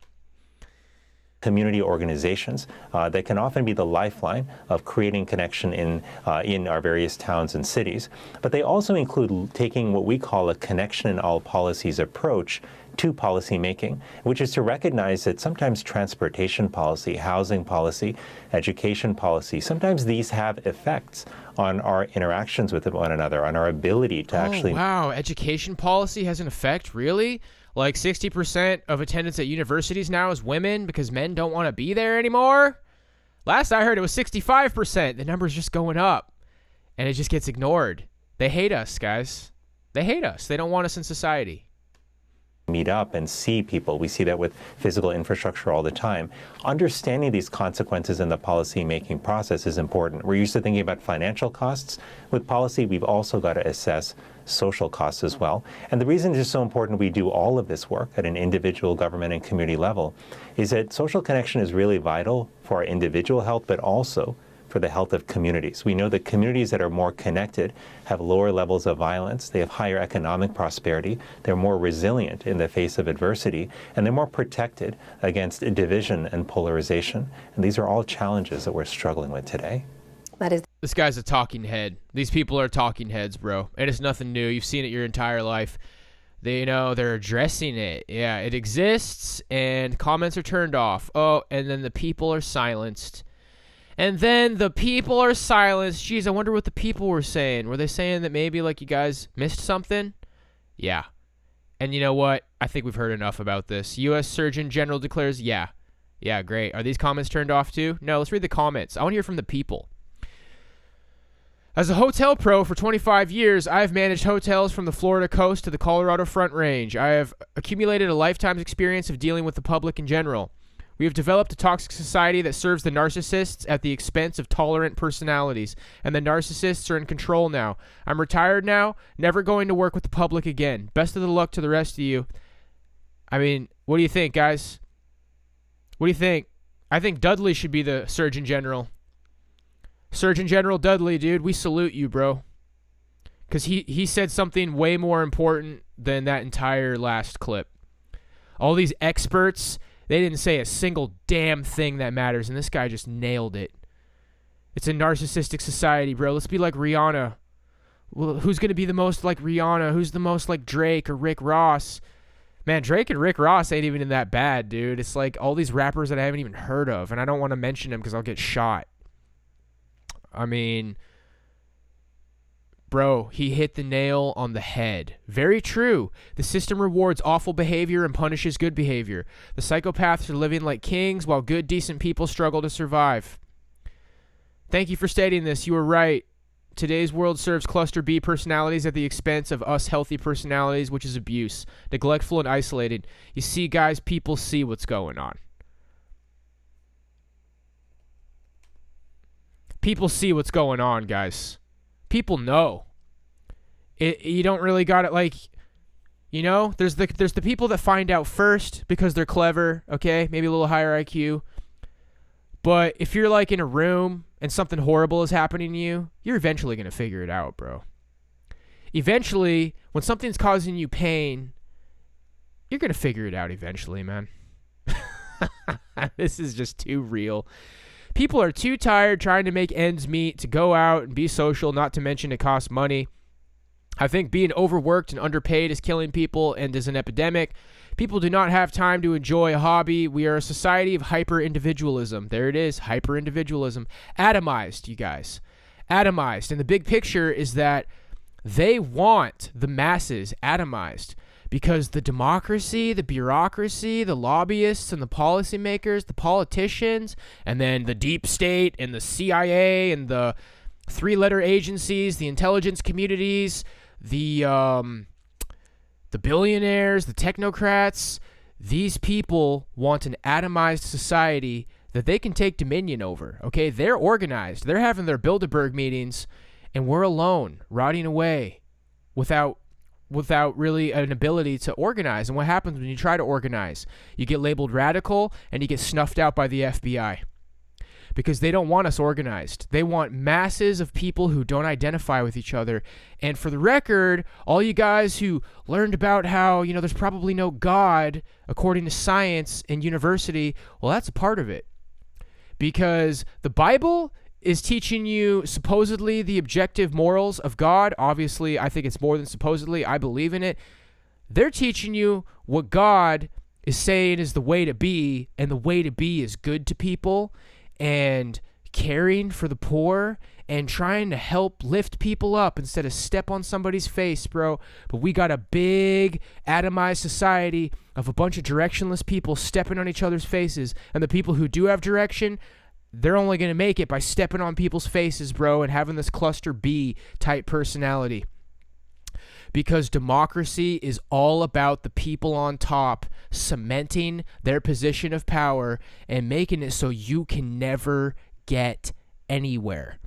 Community organizations that can often be the lifeline of creating connection in our various towns and cities. But they also include taking what we call a connection in all policies approach to policy making, which is to recognize that sometimes transportation policy, housing policy, education policy, sometimes these have effects on our interactions with one another, on our ability to actually... Wow, education policy has an effect? Really? Like 60% of attendance at universities now is women because men don't want to be there anymore? Last I heard it was 65%. The number's just going up. And it just gets ignored. They hate us, guys. They hate us. They don't want us in society. Meet up and see people. We see that with physical infrastructure all the time. Understanding these consequences in the policy-making process is important. We're used to thinking about financial costs. With policy, we've also got to assess social costs as well. And the reason it is so important we do all of this work at an individual, government, and community level is that social connection is really vital for our individual health, but also for the health of communities. We know that communities that are more connected have lower levels of violence, they have higher economic prosperity, they're more resilient in the face of adversity, and they're more protected against division and polarization. And these are all challenges that we're struggling with today. This guy's a talking head. These people are talking heads, bro. And it's nothing new. You've seen it your entire life. They're addressing it. Yeah, it exists, and comments are turned off. Oh, and then the people are silenced. And then the people are silenced. Jeez, I wonder what the people were saying. Were they saying that maybe, like, you guys missed something? Yeah. And you know what? I think we've heard enough about this. U.S. Surgeon General declares, yeah. Yeah, great. Are these comments turned off too? No, let's read the comments. I want to hear from the people. As a hotel pro for 25 years, I have managed hotels from the Florida coast to the Colorado Front Range. I have accumulated a lifetime's experience of dealing with the public in general. We have developed a toxic society that serves the narcissists at the expense of tolerant personalities, and the narcissists are in control now. I'm retired now, never going to work with the public again. Best of the luck to the rest of you. I mean, what do you think, guys? What do you think? I think Dudley should be the Surgeon General. Surgeon General Dudley, dude, we salute you, bro. because he said something way more important than that entire last clip. All these experts, they didn't say a single damn thing that matters, and this guy just nailed it. It's a narcissistic society, bro. Let's be like Rihanna. Well, who's going to be the most like Rihanna? Who's the most like Drake or Rick Ross? Man, Drake and Rick Ross ain't even that bad, dude. It's like all these rappers that I haven't even heard of, and I don't want to mention them because I'll get shot. I mean, bro, he hit the nail on the head. Very true. The system rewards awful behavior and punishes good behavior. The psychopaths are living like kings while good, decent people struggle to survive. Thank you for stating this. You were right. Today's world serves cluster B personalities at the expense of us healthy personalities, which is abuse. Neglectful and isolated. You see, guys, people see what's going on. People see what's going on, guys. People know. You don't really got it like, you know, there's the people that find out first because they're clever, okay? Maybe a little higher IQ. But if you're like in a room and something horrible is happening to you, you're eventually going to figure it out, bro. Eventually, when something's causing you pain, you're going to figure it out eventually, man. This is just too real. People are too tired trying to make ends meet to go out and be social, not to mention it costs money. I think being overworked and underpaid is killing people and is an epidemic. People do not have time to enjoy a hobby. We are a society of hyper-individualism. There it is, hyper-individualism. Atomized, you guys. Atomized. And the big picture is that they want the masses atomized because the democracy, the bureaucracy, the lobbyists and the policymakers, the politicians, and then the deep state and the CIA and the three-letter agencies, the intelligence communities, the billionaires, the technocrats, these people want an atomized society that they can take dominion over, okay? They're organized. They're having their Bilderberg meetings, and we're alone, rotting away without really an ability to organize. And what happens when you try to organize? You get labeled radical, and you get snuffed out by the FBI. Because they don't want us organized. They want masses of people who don't identify with each other. And for the record, all you guys who learned about how, you know, there's probably no God according to science in university, well, that's a part of it. Because the Bible is teaching you supposedly the objective morals of God. Obviously, I think it's more than supposedly. I believe in it. They're teaching you what God is saying is the way to be, and the way to be is good to people and caring for the poor and trying to help lift people up instead of step on somebody's face, bro. But we got a big atomized society of a bunch of directionless people stepping on each other's faces, and the people who do have direction, they're only going to make it by stepping on people's faces, bro, and having this cluster B type personality. Because democracy is all about the people on top cementing their position of power and making it so you can never get anywhere.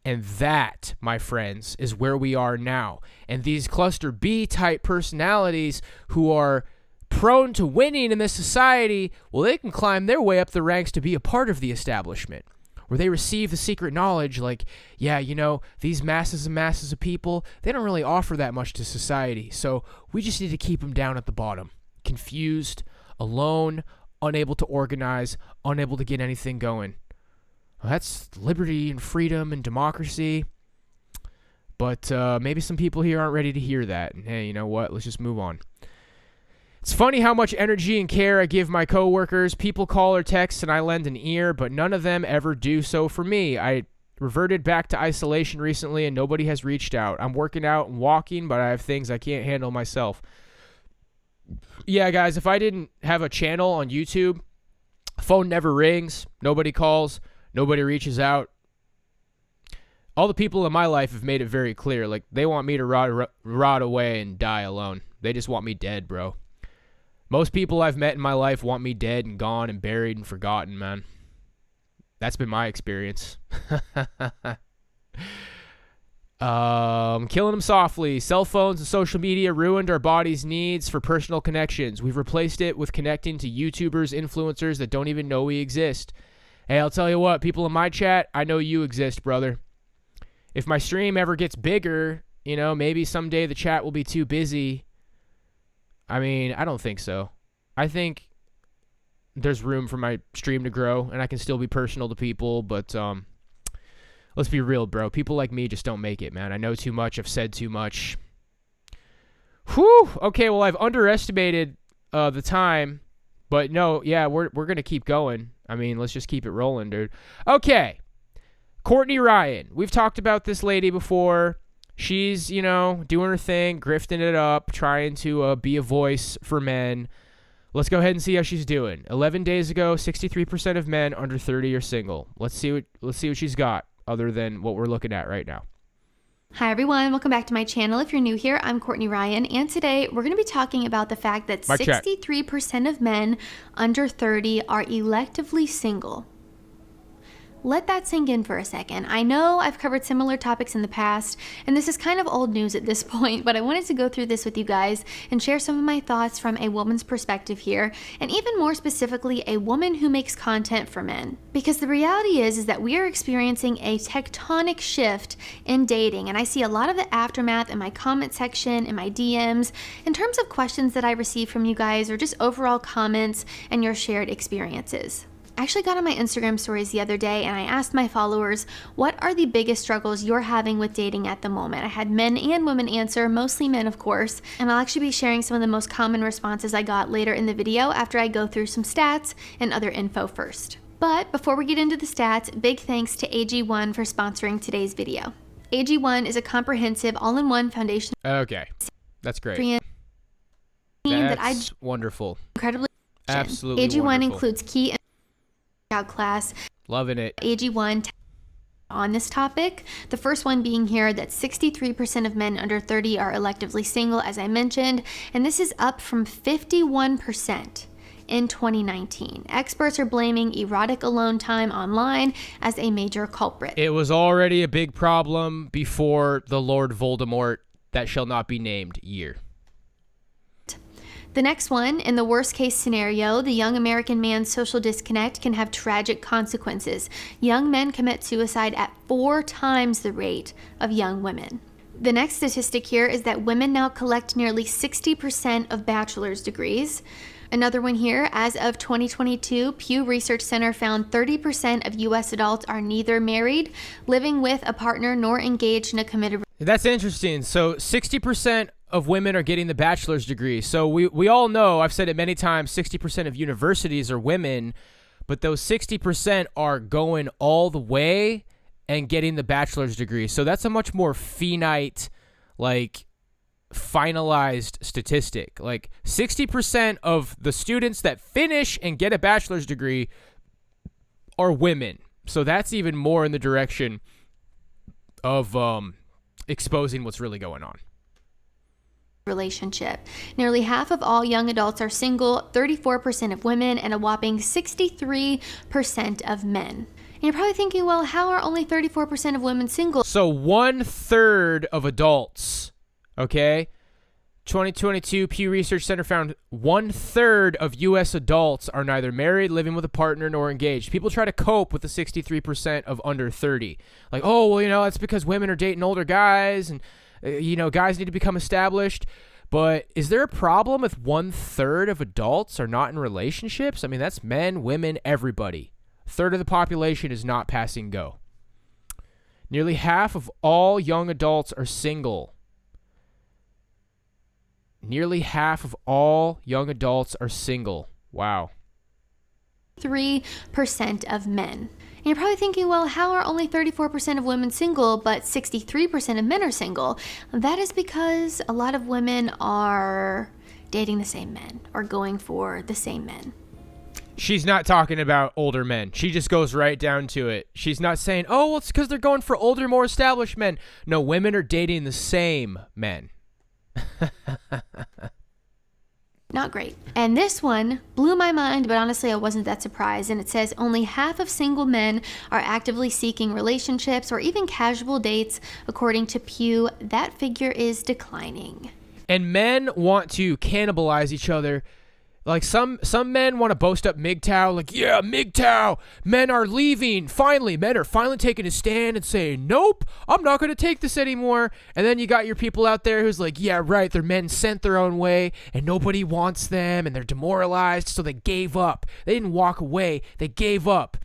And that, my friends, is where we are now. And these cluster B type personalities who are prone to winning in this society, well, they can climb their way up the ranks to be a part of the establishment, where they receive the secret knowledge like, yeah, you know, these masses and masses of people, they don't really offer that much to society, so we just need to keep them down at the bottom. Confused, alone, unable to organize, unable to get anything going. Well, that's liberty and freedom and democracy, but maybe some people here aren't ready to hear that. And hey, you know what? Let's just move on. It's funny how much energy and care I give my coworkers. People call or text and I lend an ear, but none of them ever do so for me. I reverted back to isolation recently and nobody has reached out. I'm working out and walking, but I have things I can't handle myself. Yeah, guys, if I didn't have a channel on YouTube, phone never rings, nobody calls, nobody reaches out. All the people in my life have made it very clear. Like, they want me to rot away and die alone. They just want me dead, bro. Most people I've met in my life want me dead and gone and buried and forgotten, man. That's been my experience. Killing them softly. Cell phones and social media ruined our body's needs for personal connections. We've replaced it with connecting to YouTubers, influencers that don't even know we exist. Hey, I'll tell you what, people in my chat, I know you exist, brother. If my stream ever gets bigger You know, maybe someday the chat will be too busy. I mean, I don't think so. I think there's room for my stream to grow, and I can still be personal to people, but let's be real, bro. People like me just don't make it, man. I know too much. I've said too much. Whew. Okay, well, I've underestimated the time, but no, yeah, we're going to keep going. I mean, let's just keep it rolling, dude. Okay. Courtney Ryan. We've talked about this lady before. She's, you know, doing her thing, grifting it up, trying to be a voice for men. Let's go ahead and see how she's doing. 11 days ago, 63% of men under 30 are single. Let's see what she's got other than what we're looking at right now. Hi everyone, welcome back to my channel. If you're new here, I'm Courtney Ryan, and today we're going to be talking about the fact that 63% of men under 30 are electively single. Let that sink in for a second. I know I've covered similar topics in the past, and this is kind of old news at this point, but I wanted to go through this with you guys and share some of my thoughts from a woman's perspective here, and even more specifically, a woman who makes content for men. Because the reality is that we are experiencing a tectonic shift in dating, and I see a lot of the aftermath in my comment section, in my DMs, in terms of questions that I receive from you guys, or just overall comments and your shared experiences. I actually got on my Instagram stories the other day and I asked my followers, what are the biggest struggles you're having with dating at the moment? I had men and women answer, mostly men of course, and I'll actually be sharing some of the most common responses I got later in the video after I go through some stats and other info first. But before we get into the stats, big thanks to AG1 for sponsoring today's video. AG1 is a comprehensive all-in-one foundation. Okay, that's great. That's wonderful. Incredibly. Absolutely AG1 wonderful. includes key class. Loving it. AG1 on this topic. The first one being here that 63% of men under 30 are electively single, as I mentioned, and this is up from 51% in 2019. Experts are blaming erotic alone time online as a major culprit. It was already a big problem before the Lord Voldemort that shall not be named year. The next one, in the worst case scenario, the young American man's social disconnect can have tragic consequences. Young men commit suicide at 4 times the rate of young women. The next statistic here is that women now collect nearly 60% of bachelor's degrees. Another one here, as of 2022, Pew Research Center found 30% of U.S. adults are neither married, living with a partner, nor engaged in a committed. That's interesting. So 60% of women are getting the bachelor's degree. So we all know, I've said it many times, 60% of universities are women, but those 60% are going all the way and getting the bachelor's degree. So that's a much more finite, like, finalized statistic. Like 60% of the students that finish and get a bachelor's degree are women. So that's even more in the direction of exposing what's really going on. Relationship. Nearly half of all young adults are single, 34% of women, and a whopping 63% of men. And you're probably thinking, well, how are only 34% of women single? So 1/3 of adults, okay? 2022 Pew Research Center found 1/3 of U.S. adults are neither married, living with a partner, nor engaged. People try to cope with the 63% of under 30. Like, oh, well, you know, that's because women are dating older guys and you know, guys need to become established. But is there a problem with 1/3 of adults are not in relationships? I mean, that's men, women, everybody. 1/3 of the population is not passing go. Nearly half of all young adults are single. Nearly half of all young adults are single. Wow. 3% of men. And you're probably thinking, well, how are only 34% of women single, but 63% of men are single? That is because a lot of women are dating the same men or going for the same men. She's not talking about older men. She just goes right down to it. She's not saying, oh, well, it's because they're going for older, more established men. No, women are dating the same men. Not great. And this one blew my mind, but honestly, I wasn't that surprised. And it says only half of single men are actively seeking relationships or even casual dates. According to Pew, that figure is declining. And men want to cannibalize each other Like some men want to boast up MGTOW, like, yeah, MGTOW, men are leaving. Finally, men are finally taking a stand and saying, nope, I'm not going to take this anymore. And then you got your people out there who's like, yeah, right, their men sent their own way and nobody wants them and they're demoralized, so they gave up. They didn't walk away, they gave up.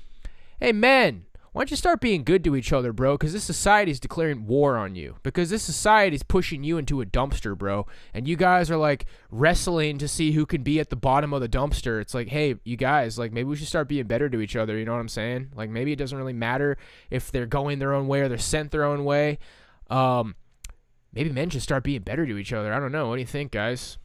Hey, men, why don't you start being good to each other, bro? Because this society is declaring war on you. Because this society is pushing you into a dumpster, bro. And you guys are like wrestling to see who can be at the bottom of the dumpster. It's like, hey, you guys, like maybe we should start being better to each other. You know what I'm saying? Like maybe it doesn't really matter if they're going their own way or they're sent their own way. Maybe men should start being better to each other. I don't know. What do you think, guys?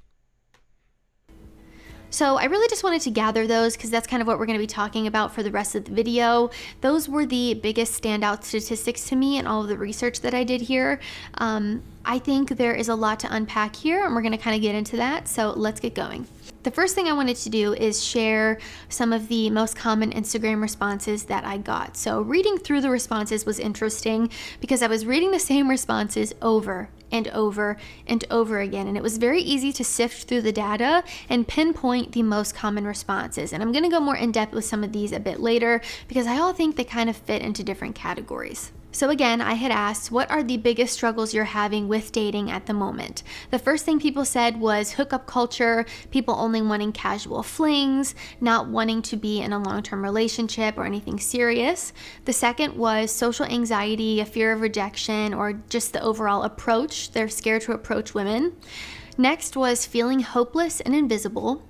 So I really just wanted to gather those because that's kind of what we're going to be talking about for the rest of the video. Those were the biggest standout statistics to me in all of the research that I did here. I think there is a lot to unpack here and we're going to kind of get into that. So let's get going. The first thing I wanted to do is share some of the most common Instagram responses that I got. So reading through the responses was interesting because I was reading the same responses over and over and over again. And it was very easy to sift through the data and pinpoint the most common responses. And I'm going to go more in depth with some of these a bit later because I all think they kind of fit into different categories. So again, I had asked, what are the biggest struggles you're having with dating at the moment? The first thing people said was hookup culture, people only wanting casual flings, not wanting to be in a long-term relationship or anything serious. The second was social anxiety, a fear of rejection, or just the overall approach. They're scared to approach women. Next was feeling hopeless and invisible.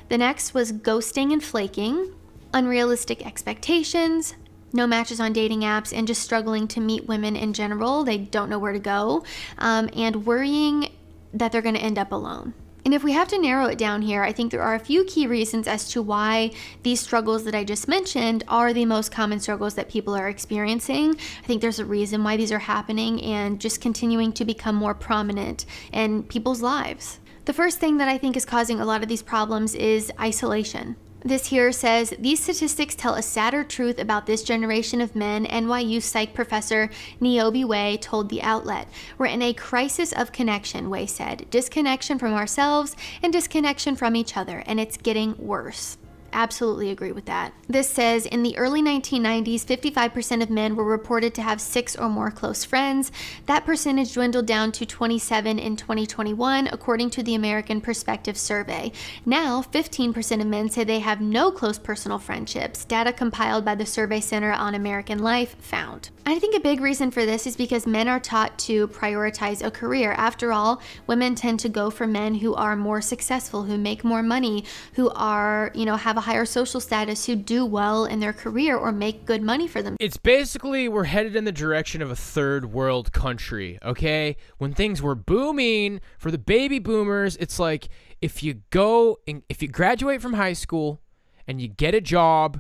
The next was ghosting and flaking, unrealistic expectations, no matches on dating apps, and just struggling to meet women in general. They don't know where to go, and worrying that they're going to end up alone. And if we have to narrow it down here, I think there are a few key reasons as to why these struggles that I just mentioned are the most common struggles that people are experiencing. I think there's a reason why these are happening and just continuing to become more prominent in people's lives. The first thing that I think is causing a lot of these problems is isolation. This here says, these statistics tell a sadder truth about this generation of men, NYU psych professor Niobe Way told the outlet. We're in a crisis of connection, Way said. Disconnection from ourselves and disconnection from each other, and it's getting worse. Absolutely agree with that. This says, in the early 1990s, 55% of men were reported to have 6 or more close friends. That percentage dwindled down to 27 in 2021, according to the American Perspective Survey. Now, 15% of men say they have no close personal friendships, data compiled by the Survey Center on American Life found. I think a big reason for this is because men are taught to prioritize a career. After all, women tend to go for men who are more successful, who make more money, who are, have a higher social status, who do well in their career or make good money for them. It's basically we're headed in the direction of a third world country, okay? When things were booming for the baby boomers, it's like if you graduate from high school and you get a job,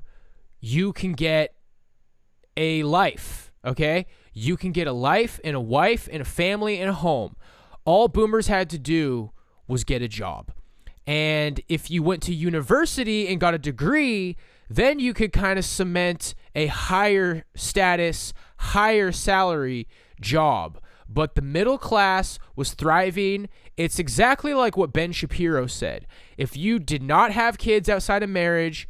you can get a life, okay? You can get a life and a wife and a family and a home. All boomers had to do was get a job. And if you went to university and got a degree, then you could kind of cement a higher status, higher salary job. But the middle class was thriving. It's exactly like what Ben Shapiro said. If you did not have kids outside of marriage,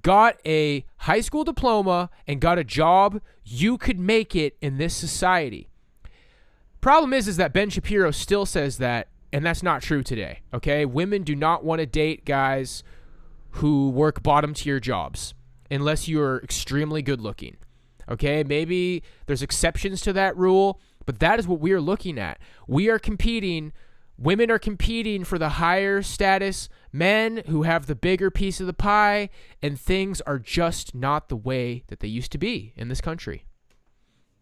got a high school diploma, and got a job, you could make it in this society. Problem is that Ben Shapiro still says that, and that's not true today, okay? Women do not want to date guys who work bottom tier jobs unless you're extremely good looking, okay? Maybe there's exceptions to that rule, but that is what we are looking at. We are competing, women are competing for the higher status men who have the bigger piece of the pie, and things are just not the way that they used to be in this country.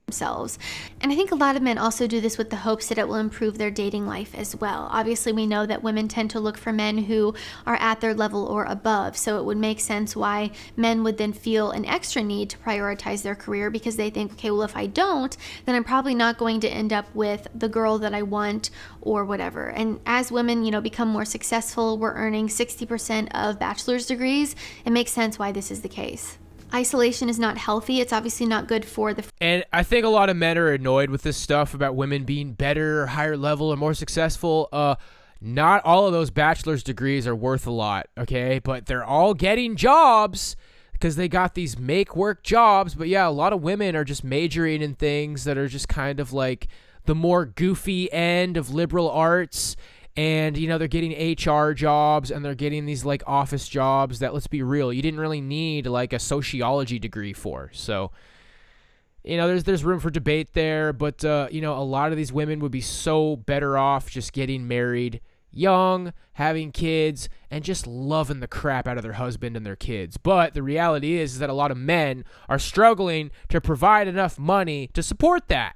Themselves. And I think a lot of men also do this with the hopes that it will improve their dating life as well. Obviously, we know that women tend to look for men who are at their level or above, so it would make sense why men would then feel an extra need to prioritize their career because they think, okay, well, if I don't, then I'm probably not going to end up with the girl that I want or whatever. And as women, become more successful, we're earning 60% of bachelor's degrees. It makes sense why this is the case. Isolation is not healthy. It's obviously not good for the... And I think a lot of men are annoyed with this stuff about women being better or higher level or more successful. not all of those bachelor's degrees are worth a lot, okay? But they're all getting jobs because they got these make work jobs. But yeah, a lot of women are just majoring in things that are just kind of like the more goofy end of liberal arts. And, you know, they're getting HR jobs and they're getting these like office jobs that, let's be real, you didn't really need like a sociology degree for. So, you know, there's room for debate there. But, you know, a lot of these women would be so better off just getting married young, having kids, and just loving the crap out of their husband and their kids. But the reality is that a lot of men are struggling to provide enough money to support that.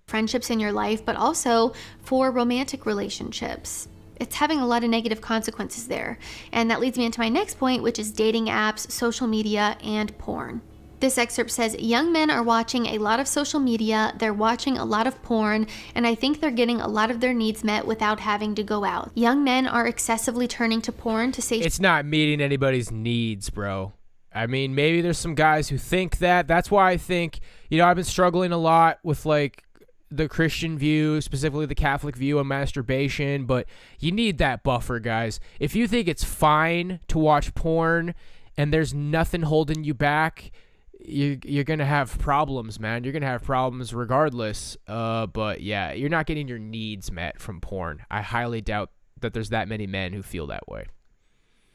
Friendships in your life, but also for romantic relationships. It's having a lot of negative consequences there. And that leads me into my next point, which is dating apps, social media, and porn. This excerpt says, young men are watching a lot of social media, they're watching a lot of porn, and I think they're getting a lot of their needs met without having to go out. Young men are excessively turning to porn to satiate. It's not meeting anybody's needs, bro. I mean, maybe there's some guys who think that. That's why I think, you know, I've been struggling a lot with like the Christian view, specifically the Catholic view on masturbation, but you need that buffer, guys. If you think it's fine to watch porn and there's nothing holding you back, you're going to have problems, man. You're going to have problems regardless. But yeah, you're not getting your needs met from porn. I highly doubt that there's that many men who feel that way.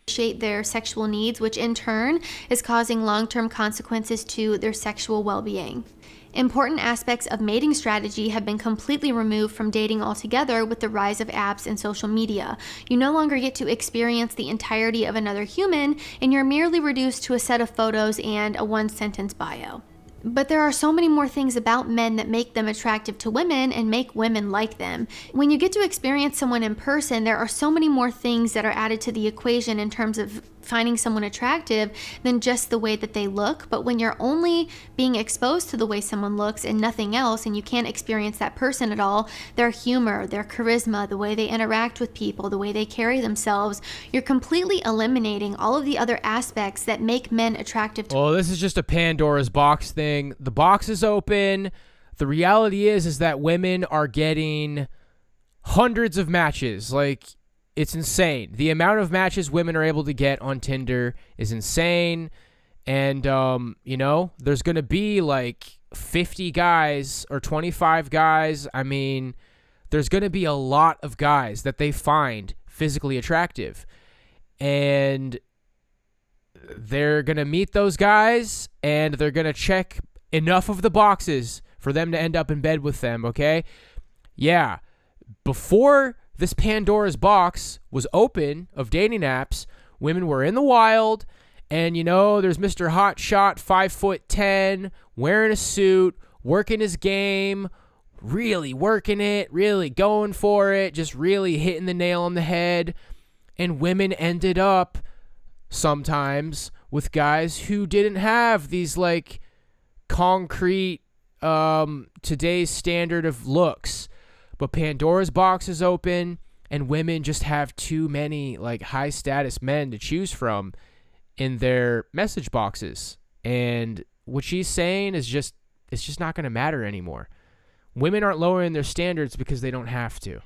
Their sexual needs, which in turn is causing long-term consequences to their sexual well-being. Important aspects of mating strategy have been completely removed from dating altogether with the rise of apps and social media. You no longer get to experience the entirety of another human, and you're merely reduced to a set of photos and a one-sentence bio. But there are so many more things about men that make them attractive to women and make women like them. When you get to experience someone in person, there are so many more things that are added to the equation in terms of finding someone attractive than just the way that they look. But when you're only being exposed to the way someone looks and nothing else, and you can't experience that person at all, their humor, their charisma, the way they interact with people, the way they carry themselves, you're completely eliminating all of the other aspects that make men attractive to. Well, this is just a Pandora's box thing. The box is open. The reality is that women are getting hundreds of matches. Like, it's insane. The amount of matches women are able to get on Tinder is insane. And, you know, there's going to be like 50 guys or 25 guys. I mean, there's going to be a lot of guys that they find physically attractive. And they're going to meet those guys and they're going to check enough of the boxes for them to end up in bed with them, okay? Yeah. Before this Pandora's box was open of dating apps, women were in the wild, and, you know, there's Mr. Hotshot, 5'10", wearing a suit, working his game, really working it, really going for it, just really hitting the nail on the head, and women ended up sometimes with guys who didn't have these, like, concrete, today's standard of looks. But Pandora's box is open, and women just have too many like high status men to choose from in their message boxes. And what she's saying is just, it's just not going to matter anymore. Women aren't lowering their standards because they don't have to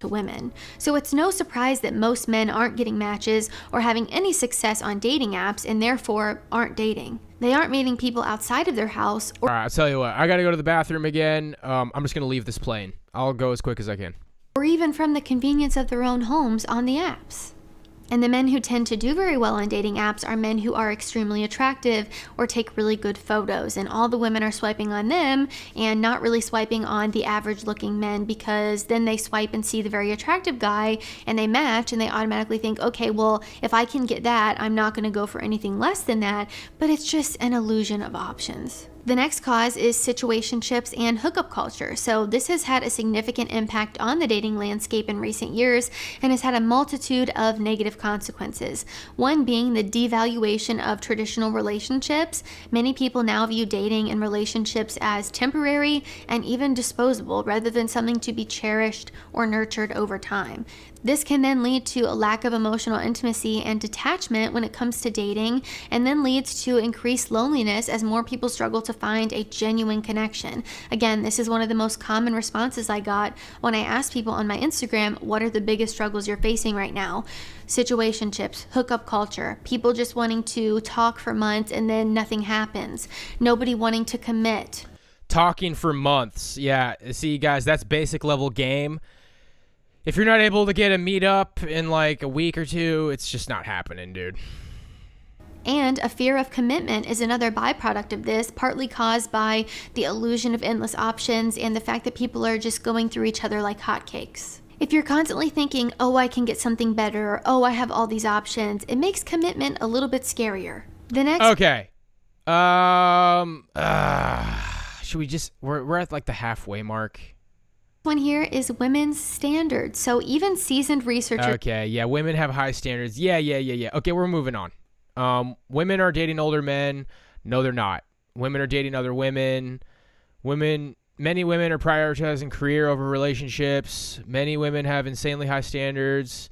women. So it's no surprise that most men aren't getting matches or having any success on dating apps and therefore aren't dating. They aren't meeting people outside of their house. All right, I'll tell you what. I got to go to the bathroom again. I'm just going to leave this plane. I'll go as quick as I can. Or even from the convenience of their own homes on the apps. And the men who tend to do very well on dating apps are men who are extremely attractive or take really good photos. And all the women are swiping on them and not really swiping on the average looking men, because then they swipe and see the very attractive guy and they match and they automatically think, okay, well, if I can get that, I'm not going to go for anything less than that. But it's just an illusion of options. The next cause is situationships and hookup culture. So this has had a significant impact on the dating landscape in recent years and has had a multitude of negative consequences. One being the devaluation of traditional relationships. Many people now view dating and relationships as temporary and even disposable rather than something to be cherished or nurtured over time. This can then lead to a lack of emotional intimacy and detachment when it comes to dating, and then leads to increased loneliness as more people struggle to find a genuine connection. Again, this is one of the most common responses I got when I asked people on my Instagram, what are the biggest struggles you're facing right now? Situationships, hookup culture, people just wanting to talk for months and then nothing happens, nobody wanting to commit. Talking for months. Yeah, see, guys, that's basic level game. If you're not able to get a meetup in like a week or two, it's just not happening, dude. And a fear of commitment is another byproduct of this, partly caused by the illusion of endless options and the fact that people are just going through each other like hotcakes. If you're constantly thinking, oh, I can get something better, or oh, I have all these options, it makes commitment a little bit scarier. The next... Okay. Should we just... We're at like the halfway mark. One here is women's standards. So even seasoned researchers... Okay, yeah, women have high standards. Yeah. Okay, we're moving on. Women are dating older men. No, they're not. Women are dating other women. Many women are prioritizing career over relationships. Many women have insanely high standards.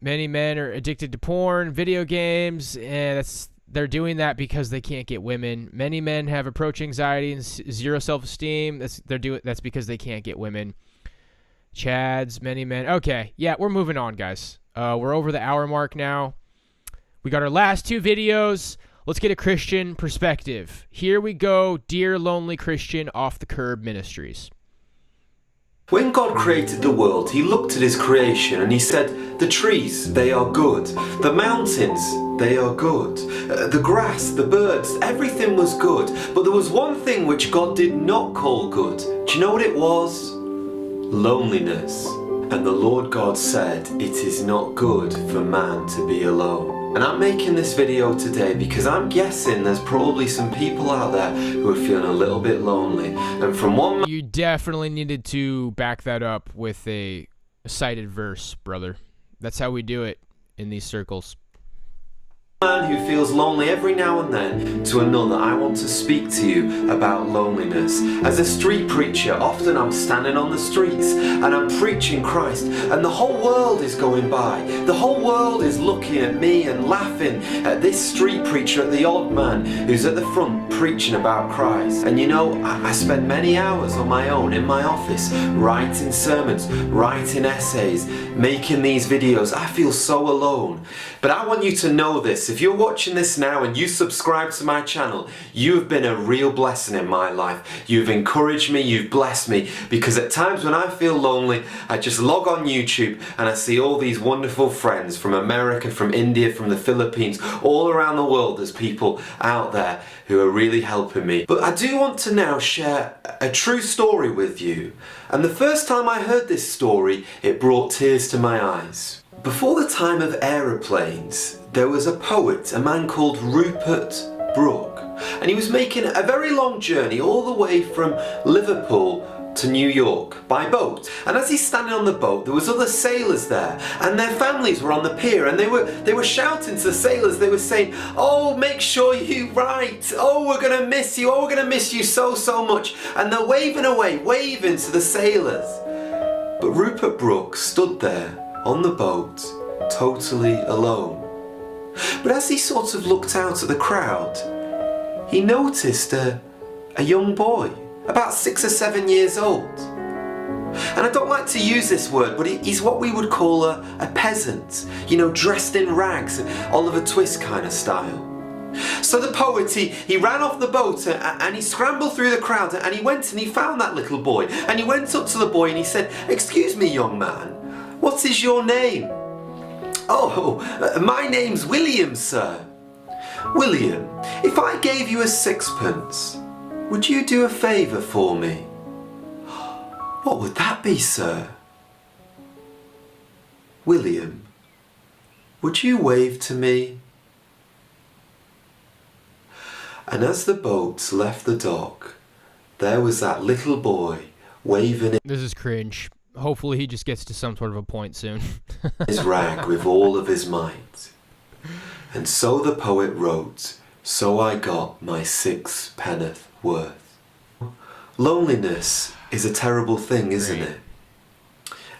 Many men are addicted to porn, video games, and they're doing that because they can't get women. Many men have approach anxiety and zero self-esteem. That's because they can't get women. Chads, many men. Okay, yeah, we're moving on, guys. We're over the hour mark now. We got our last two videos. Let's get a Christian perspective. Here we go, Dear Lonely Christian Off the Curb Ministries. When God created the world, he looked at his creation and he said, the trees, they are good. The mountains, they are good. The grass, the birds, everything was good. But there was one thing which God did not call good. Do you know what it was? Loneliness. And the Lord God said, it is not good for man to be alone. And I'm making this video today because I'm guessing there's probably some people out there who are feeling a little bit lonely. And from one... You definitely needed to back that up with a cited verse, brother. That's how we do it in these circles. Man who feels lonely every now and then to another, I want to speak to you about loneliness. As a street preacher, often I'm standing on the streets and I'm preaching Christ, and the whole world is going by. The whole world is looking at me and laughing at this street preacher, at the odd man who's at the front preaching about Christ. And you know, I spend many hours on my own in my office writing sermons, writing essays, making these videos. I feel so alone. But I want you to know this. If you're watching this now and you subscribe to my channel, you have been a real blessing in my life. You've encouraged me, you've blessed me, because at times when I feel lonely, I just log on YouTube and I see all these wonderful friends from America, from India, from the Philippines, all around the world. There's people out there who are really helping me. But I do want to now share a true story with you. And the first time I heard this story, it brought tears to my eyes. Before the time of aeroplanes, there was a poet, a man called Rupert Brooke, and he was making a very long journey all the way from Liverpool to New York by boat. And as he's standing on the boat, there was other sailors there, and their families were on the pier, and they were shouting to the sailors. They were saying, "Oh, make sure you write. Oh, we're gonna miss you. Oh, we're gonna miss you so much." And they're waving away, waving to the sailors. But Rupert Brooke stood there on the boat, totally alone. But as he sort of looked out at the crowd, he noticed a young boy, about 6 or 7 years old. And I don't like to use this word, but he's what we would call a peasant, you know, dressed in rags, Oliver Twist kind of style. So the poet, he ran off the boat and he scrambled through the crowd, and he went and he found that little boy, and he went up to the boy and he said, "Excuse me, young man, what is your name?" "Oh, my name's William, sir." "William, if I gave you a sixpence, would you do a favour for me?" "What would that be, sir?" "William, would you wave to me?" And as the boat left the dock, there was that little boy waving This is cringe. Hopefully he just gets to some sort of a point soon. his rag with all of his might. And so the poet wrote, "So I got my 6 penneth worth." Loneliness is a terrible thing, isn't it?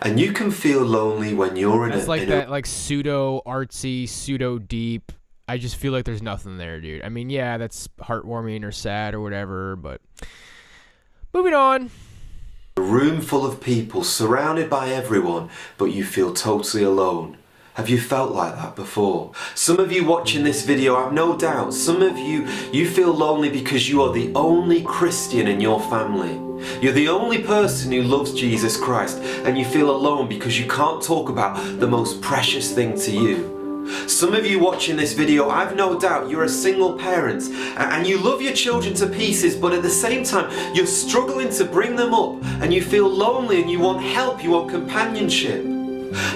And you can feel lonely when you're It's like that, like pseudo artsy, pseudo deep. I just feel like there's nothing there, dude. I mean, yeah, that's heartwarming or sad or whatever, but moving on. A room full of people, surrounded by everyone, but you feel totally alone. Have you felt like that before? Some of you watching this video, I've no doubt, some of you feel lonely because you are the only Christian in your family. You're the only person who loves Jesus Christ, and you feel alone because you can't talk about the most precious thing to you. Some of you watching this video, I've no doubt you're a single parent and you love your children to pieces, but at the same time you're struggling to bring them up and you feel lonely and you want help, you want companionship.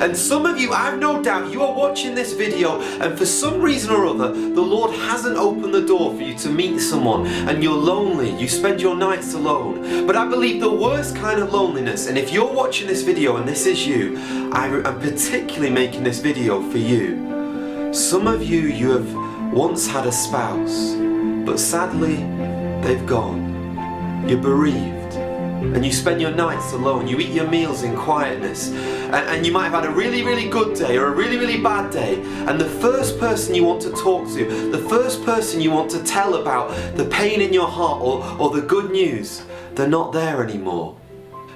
And some of you, I've no doubt, you are watching this video and for some reason or other, the Lord hasn't opened the door for you to meet someone and you're lonely, you spend your nights alone. But I believe the worst kind of loneliness, and if you're watching this video and this is you, I'm particularly making this video for you. Some of you, you have once had a spouse, but sadly, they've gone. You're bereaved. And you spend your nights alone, you eat your meals in quietness, and you might have had a really, really good day or a really, really bad day, and the first person you want to talk to, the first person you want to tell about the pain in your heart or the good news, they're not there anymore.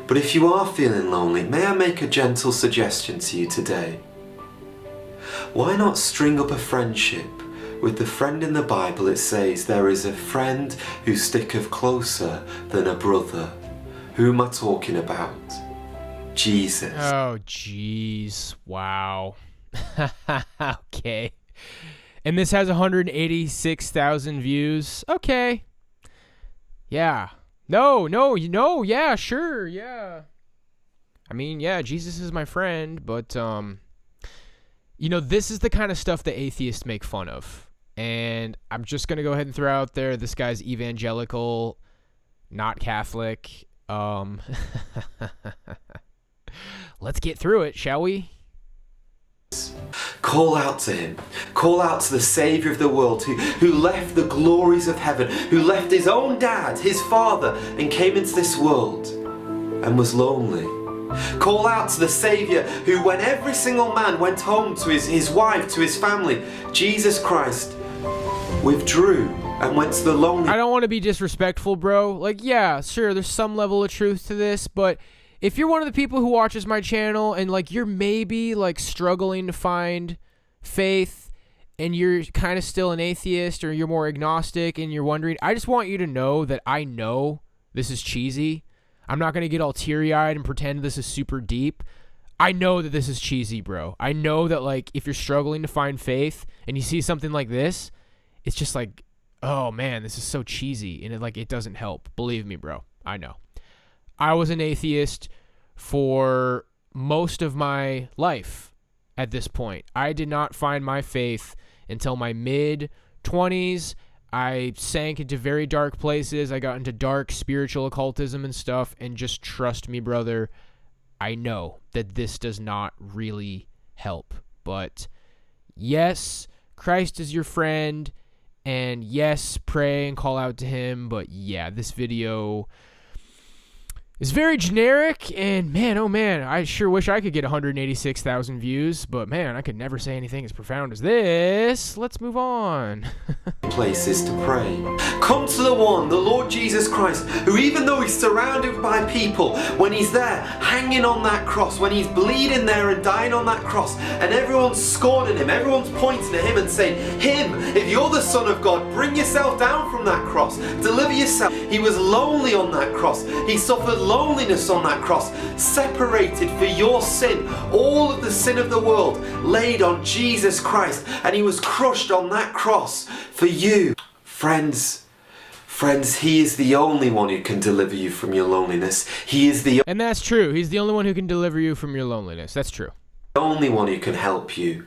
But if you are feeling lonely, may I make a gentle suggestion to you today? Why not string up a friendship with the friend in the Bible? It says, there is a friend who sticketh closer than a brother. Who am I talking about? Jesus. Oh, jeez. Wow. Okay. And this has 186,000 views. Okay. Yeah. No, yeah, sure, yeah. I mean, yeah, Jesus is my friend, but, you know, this is the kind of stuff that atheists make fun of. And I'm just going to go ahead and throw out there, this guy's evangelical, not Catholic. Let's get through it, shall we? Call out to him. Call out to the Savior of the world who left the glories of heaven, who left his own dad, his father, and came into this world and was lonely. Call out to the Savior who, when every single man went home to his wife, to his family, Jesus Christ withdrew and went to the lonely. I don't want to be disrespectful, bro. Like, yeah, sure, there's some level of truth to this, but if you're one of the people who watches my channel and, like, you're maybe, like, struggling to find faith and you're kind of still an atheist or you're more agnostic and you're wondering, I just want you to know that I know this is cheesy. I'm not going to get all teary-eyed and pretend this is super deep. I know that this is cheesy, bro. I know that, like, if you're struggling to find faith and you see something like this, it's just like, oh man, this is so cheesy, and it doesn't help. Believe me, bro. I know. I was an atheist for most of my life at this point. I did not find my faith until my mid-20s. I sank into very dark places. I got into dark spiritual occultism and stuff, and just trust me, brother, I know that this does not really help. But yes, Christ is your friend. And yes, pray and call out to him. But yeah, this video is very generic. And man, oh man, I sure wish I could get 186,000 views. But man, I could never say anything as profound as this. Let's move on. Places to pray. Come to the one, the Lord Jesus Christ, who even though he's surrounded by people, when he's there hanging on that cross, when he's bleeding there and dying on that cross, and everyone's scorning him, everyone's pointing at him and saying, him, if you're the Son of God, bring yourself down from that cross, deliver yourself. He was lonely on that cross. He suffered loneliness on that cross, separated for your sin, all of the sin of the world laid on Jesus Christ, and he was crushed on that cross for you. Friends, he is the only one who can deliver you from your loneliness. He is the And that's true. He's the only one who can deliver you from your loneliness. That's true. only one who can help you.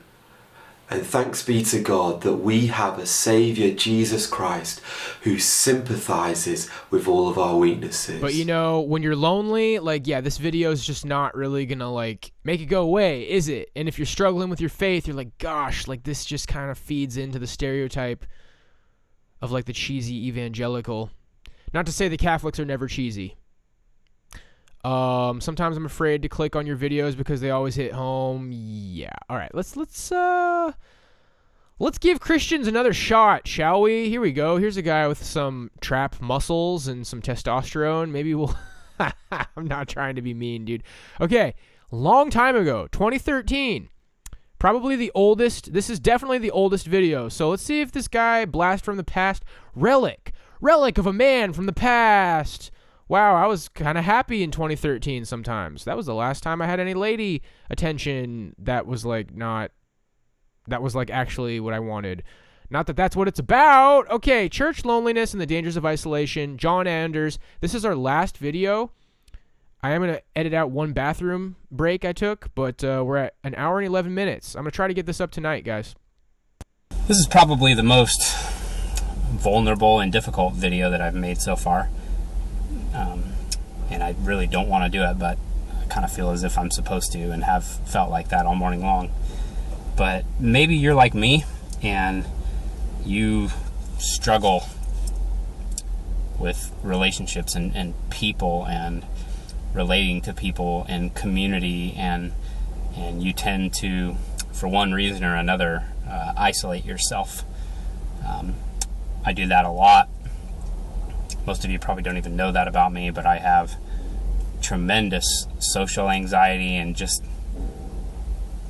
And thanks be to God that we have a Savior, Jesus Christ, who sympathizes with all of our weaknesses. But you know, when you're lonely, like, yeah, this video is just not really gonna, like, make it go away, is it? And if you're struggling with your faith, you're like, gosh, like, this just kind of feeds into the stereotype of, like, the cheesy evangelical. Not to say the Catholics are never cheesy. Sometimes I'm afraid to click on your videos because they always hit home. Yeah. All right. Let's give Christians another shot, shall we? Here we go. Here's a guy with some trap muscles and some testosterone. Maybe we'll... I'm not trying to be mean, dude. Okay. Long time ago, 2013. Probably the oldest. This is definitely the oldest video. So let's see if this guy, blast from the past, relic of a man from the past. Wow, I was kind of happy in 2013 sometimes. That was the last time I had any lady attention that was like actually what I wanted. Not that that's what it's about. Okay, church loneliness and the dangers of isolation. John Anders. This is our last video. I am going to edit out one bathroom break I took, but we're at an hour and 11 minutes. I'm going to try to get this up tonight, guys. This is probably the most vulnerable and difficult video that I've made so far. And I really don't want to do it, but I kind of feel as if I'm supposed to and have felt like that all morning long. But maybe you're like me and you struggle with relationships and people and relating to people and community, and you tend to, for one reason or another, isolate yourself. I do that a lot. Most of you probably don't even know that about me, but I have tremendous social anxiety and just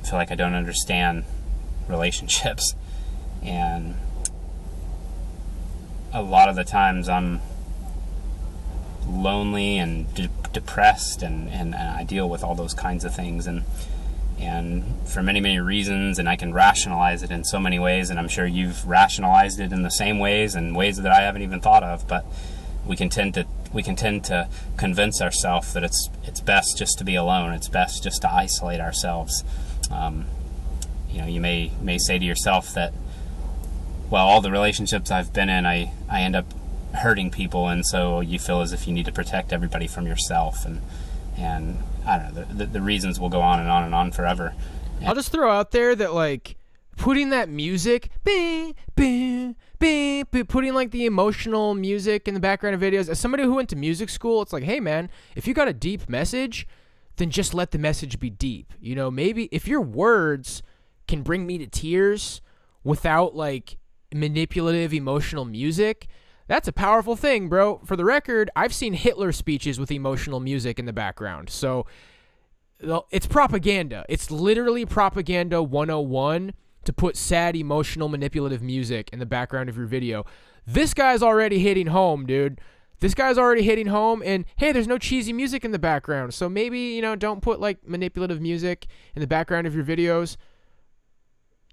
feel like I don't understand relationships. And a lot of the times I'm lonely and depressed, and I deal with all those kinds of things, and for many reasons, and I can rationalize it in so many ways, and I'm sure you've rationalized it in the same ways and ways that I haven't even thought of. But we can tend to convince ourselves that it's best just to be alone. It's best just to isolate ourselves. You may say to yourself that, well, all the relationships I've been in, I end up hurting people, and so you feel as if you need to protect everybody from yourself, and I don't know, the reasons will go on and on and on forever. I'll just throw out there that, like, putting that music, putting like the emotional music in the background of videos, as somebody who went to music school, it's like, hey man, if you got a deep message, then just let the message be deep. You know, maybe if your words can bring me to tears without like manipulative emotional music, that's a powerful thing, bro. For the record, I've seen Hitler speeches with emotional music in the background. So it's propaganda. It's literally propaganda 101 to put sad, emotional, manipulative music in the background of your video. This guy's already hitting home, dude. This guy's already hitting home, and hey, there's no cheesy music in the background. So maybe, don't put like manipulative music in the background of your videos.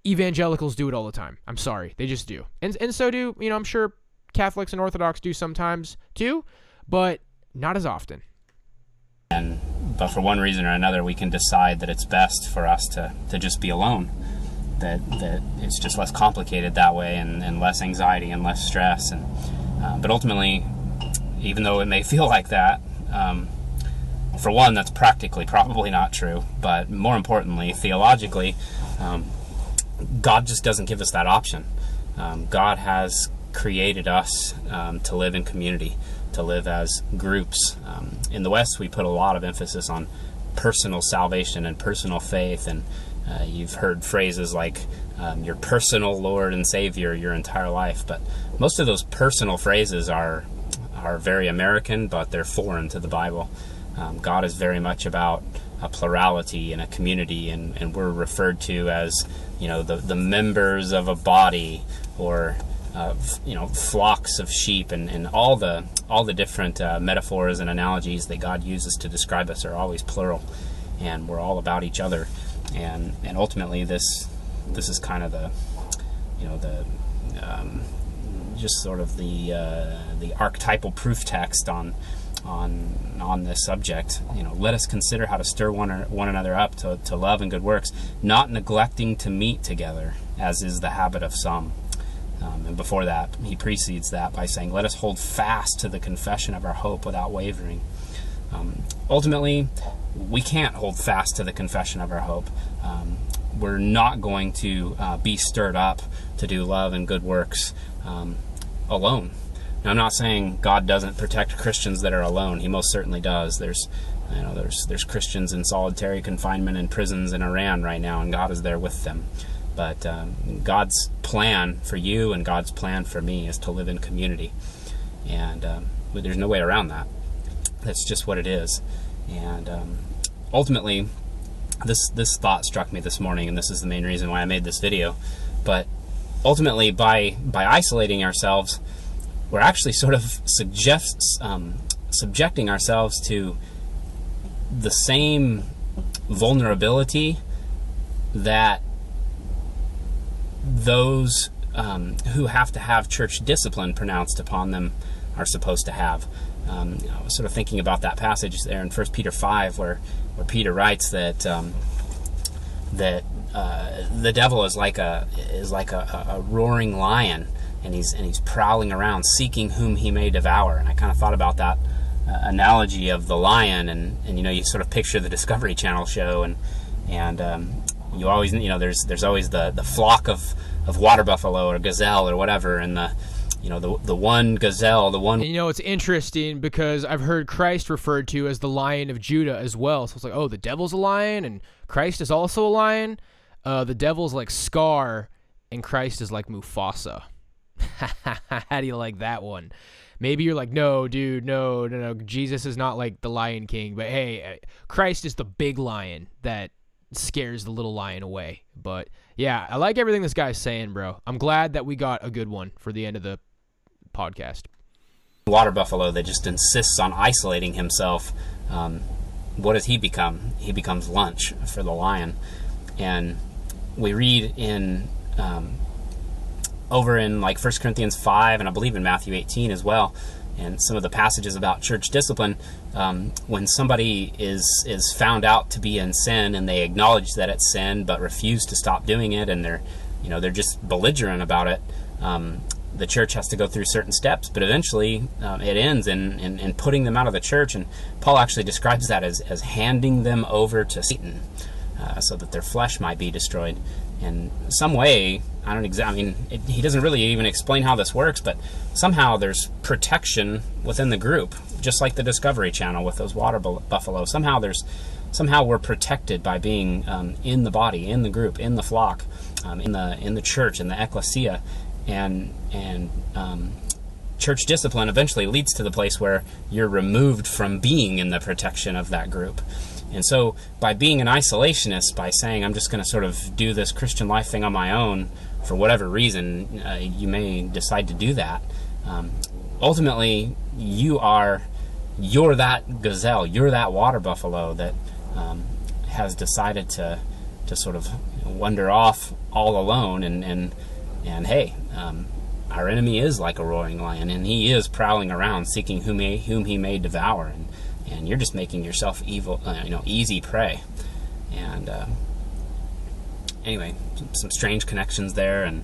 Evangelicals do it all the time. I'm sorry. They just do. And so do, I'm sure Catholics and Orthodox do sometimes too, but not as often. But for one reason or another, we can decide that it's best for us to just be alone. That it's just less complicated that way, and less anxiety and less stress. But ultimately, even though it may feel like that, for one, that's practically probably not true. But more importantly, theologically, God just doesn't give us that option. God has created us to live in community, to live as groups. In the West, we put a lot of emphasis on personal salvation and personal faith, and you've heard phrases like your personal Lord and Savior your entire life. But most of those personal phrases are very American, but they're foreign to the Bible. God is very much about a plurality and a community, and we're referred to as the members of a body, or flocks of sheep, and all the different metaphors and analogies that God uses to describe us are always plural, and we're all about each other, and ultimately this is kind of the just sort of the archetypal proof text on this subject. Let us consider how to stir one another up to love and good works, not neglecting to meet together, as is the habit of some. And before that, he precedes that by saying, let us hold fast to the confession of our hope without wavering. Ultimately, we can't hold fast to the confession of our hope. We're not going to be stirred up to do love and good works alone. Now, I'm not saying God doesn't protect Christians that are alone. He most certainly does. There's there's Christians in solitary confinement in prisons in Iran right now, and God is there with them. But God's plan for you and God's plan for me is to live in community, and there's no way around that. That's just what it is. And ultimately, this thought struck me this morning, and this is the main reason why I made this video. But ultimately, by isolating ourselves, we're actually sort of subjecting ourselves to the same vulnerability that those who have to have church discipline pronounced upon them are supposed to have. I was sort of thinking about that passage there in 1 Peter 5, where Peter writes that the devil is like a roaring lion, and he's prowling around seeking whom he may devour. And I kind of thought about that analogy of the lion, and you sort of picture the Discovery Channel show, and you always there's always the flock of water buffalo or gazelle or whatever, and the one gazelle, the one. And it's interesting because I've heard Christ referred to as the Lion of Judah as well. So it's like, oh, the devil's a lion and Christ is also a lion. The devil's like Scar and Christ is like Mufasa. How do you like that one? Maybe you're like, no, dude, no. Jesus is not like the Lion King, but hey, Christ is the big lion that scares the little lion away. But yeah, I like everything this guy's saying, bro. I'm glad that we got a good one for the end of the podcast. Water buffalo that just insists on isolating himself. What does he become? He becomes lunch for the lion. And we read in over in like 1 Corinthians 5, and I believe in Matthew 18 as well, and some of the passages about church discipline, when somebody is found out to be in sin and they acknowledge that it's sin but refuse to stop doing it, and they're just belligerent about it, the church has to go through certain steps, but eventually it ends in putting them out of the church. And Paul actually describes that as handing them over to Satan, so that their flesh might be destroyed. In some way, he doesn't really even explain how this works, but somehow there's protection within the group, just like the Discovery Channel with those water buffalo. Somehow we're protected by being in the body, in the group, in the flock, in the church, in the ecclesia, and church discipline eventually leads to the place where you're removed from being in the protection of that group. And so by being an isolationist, by saying I'm just going to sort of do this Christian life thing on my own for whatever reason, you may decide to do that. Ultimately, you're that gazelle, you're that water buffalo that has decided to sort of wander off all alone. And hey, our enemy is like a roaring lion, and he is prowling around seeking whom he may devour. And you're just making yourself easy prey. And anyway, some strange connections there, and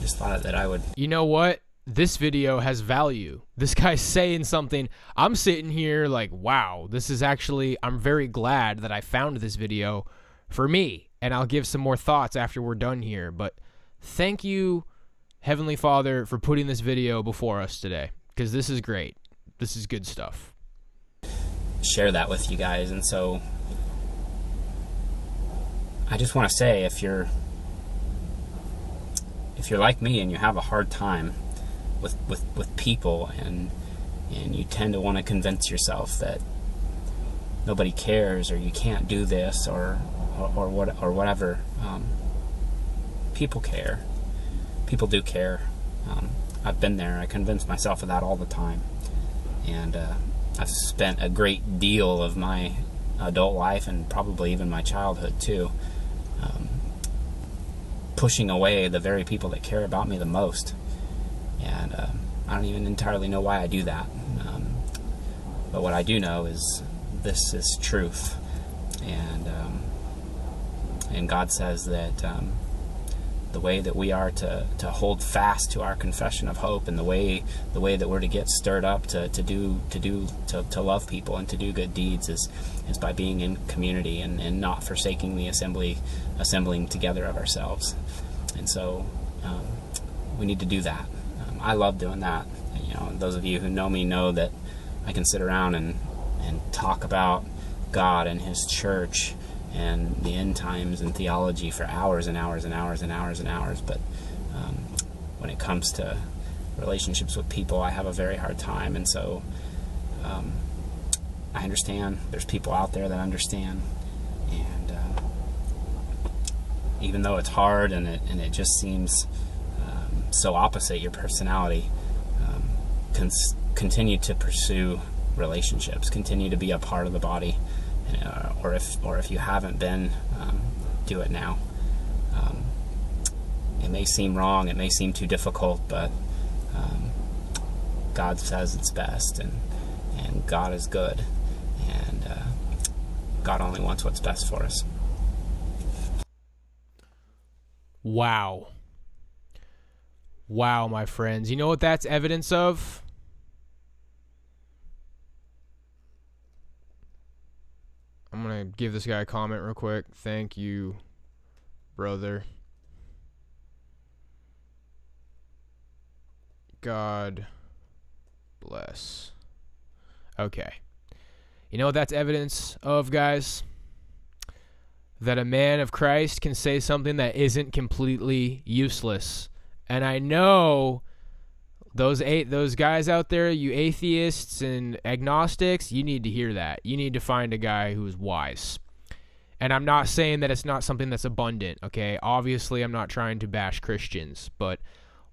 just thought that I would. You know what? This video has value. This guy's saying something. I'm sitting here like, wow, this is actually, I'm very glad that I found this video for me. And I'll give some more thoughts after we're done here. But thank you, Heavenly Father, for putting this video before us today, because this is great. This is good stuff. Share that with you guys. And so I just want to say, if you're like me and you have a hard time with people, and you tend to want to convince yourself that nobody cares, or you can't do this, or whatever, people care. People do care. I've been there. I convince myself of that all the time. And I've spent a great deal of my adult life, and probably even my childhood too, pushing away the very people that care about me the most. And I don't even entirely know why I do that. But what I do know is this is truth. And God says that the way that we are to hold fast to our confession of hope, and the way that we're to get stirred up to love people and to do good deeds is by being in community and not forsaking the assembling together of ourselves. And so we need to do that. I love doing that. Those of you who know me know that I can sit around and and talk about God and his church and the end times and theology for hours and hours and hours and hours and hours. But when it comes to relationships with people, I have a very hard time. And so I understand there's people out there that understand. And even though it's hard and it just seems so opposite your personality, continue to pursue relationships, continue to be a part of the body, or if you haven't been, do it now. It may seem wrong, it may seem too difficult, but God says it's best, and God is good, and God only wants what's best for us. Wow. Wow, my friends. You know what that's evidence of? I'm going to give this guy a comment real quick. Thank you, brother. God bless. Okay. You know what that's evidence of, guys? That a man of Christ can say something that isn't completely useless. And I know those guys out there, you atheists and agnostics, you need to hear that. You need to find a guy who's wise. And I'm not saying that it's not something that's abundant, okay? Obviously, I'm not trying to bash Christians, but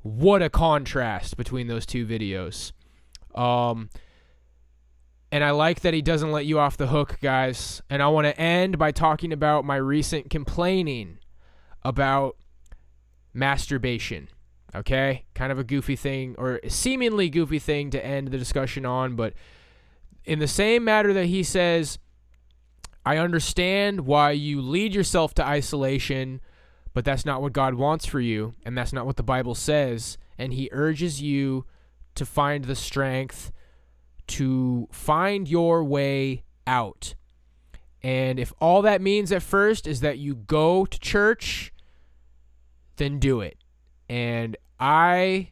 what a contrast between those two videos. And I like that he doesn't let you off the hook, guys. And I want to end by talking about my recent complaining about masturbation. Okay? Kind of a goofy thing, or seemingly goofy thing to end the discussion on, but in the same matter that he says, I understand why you lead yourself to isolation, but that's not what God wants for you, and that's not what the Bible says, and he urges you to find the strength to find your way out. And if all that means at first is that you go to church, then do it. And I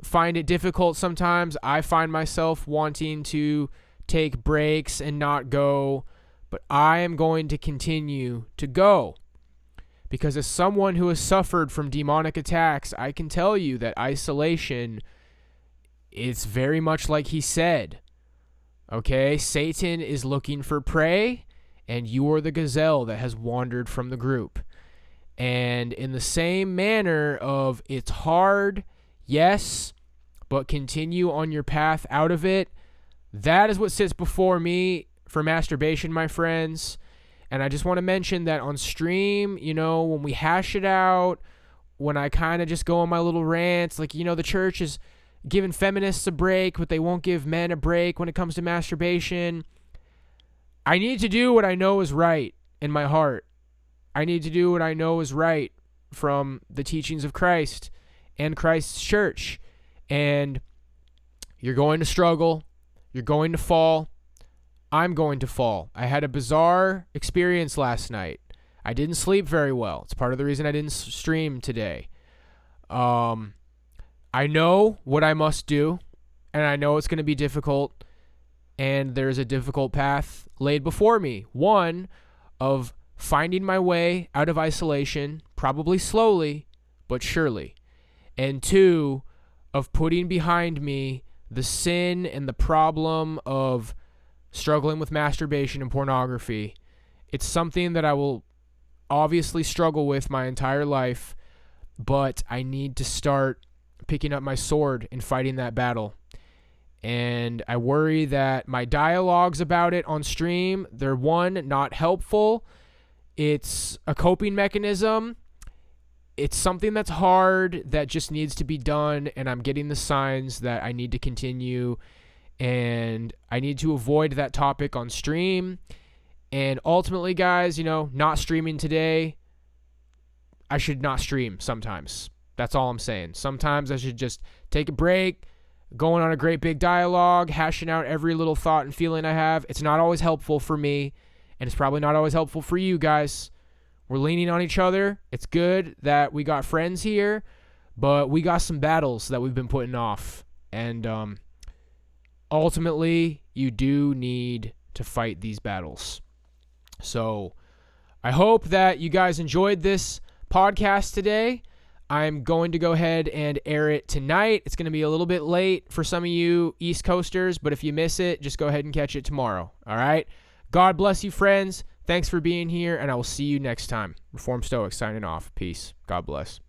find it difficult sometimes. I find myself wanting to take breaks and not go, but I am going to continue to go. Because as someone who has suffered from demonic attacks, I can tell you that isolation is very much like he said. Okay, Satan is looking for prey, and you are the gazelle that has wandered from the group. And in the same manner of it's hard, yes, but continue on your path out of it, that is what sits before me for masturbation, my friends. And I just want to mention that on stream, when we hash it out, when I kind of just go on my little rants, like, the church is giving feminists a break, but they won't give men a break when it comes to masturbation. I need to do what I know is right in my heart. I need to do what I know is right from the teachings of Christ and Christ's church. And you're going to struggle. You're going to fall. I'm going to fall. I had a bizarre experience last night. I didn't sleep very well. It's part of the reason I didn't stream today. I know what I must do, and I know it's going to be difficult, and there's a difficult path laid before me. One, of finding my way out of isolation, probably slowly, but surely. And two, of putting behind me the sin and the problem of struggling with masturbation and pornography. It's something that I will obviously struggle with my entire life, but I need to start picking up my sword and fighting that battle. And I worry that my dialogues about it on stream, they're one, not helpful. It's a coping mechanism. It's something that's hard that just needs to be done, and I'm getting the signs that I need to continue, and I need to avoid that topic on stream. And ultimately, guys, not streaming today, I should not stream sometimes. That's all I'm saying. Sometimes I should just take a break, going on a great big dialogue, hashing out every little thought and feeling I have. It's not always helpful for me, and it's probably not always helpful for you guys. We're leaning on each other. It's good that we got friends here, but we got some battles that we've been putting off. And ultimately, you do need to fight these battles. So I hope that you guys enjoyed this podcast today. I'm going to go ahead and air it tonight. It's going to be a little bit late for some of you East Coasters, but if you miss it, just go ahead and catch it tomorrow. All right? God bless you, friends. Thanks for being here, and I will see you next time. Reformed Stoic signing off. Peace. God bless.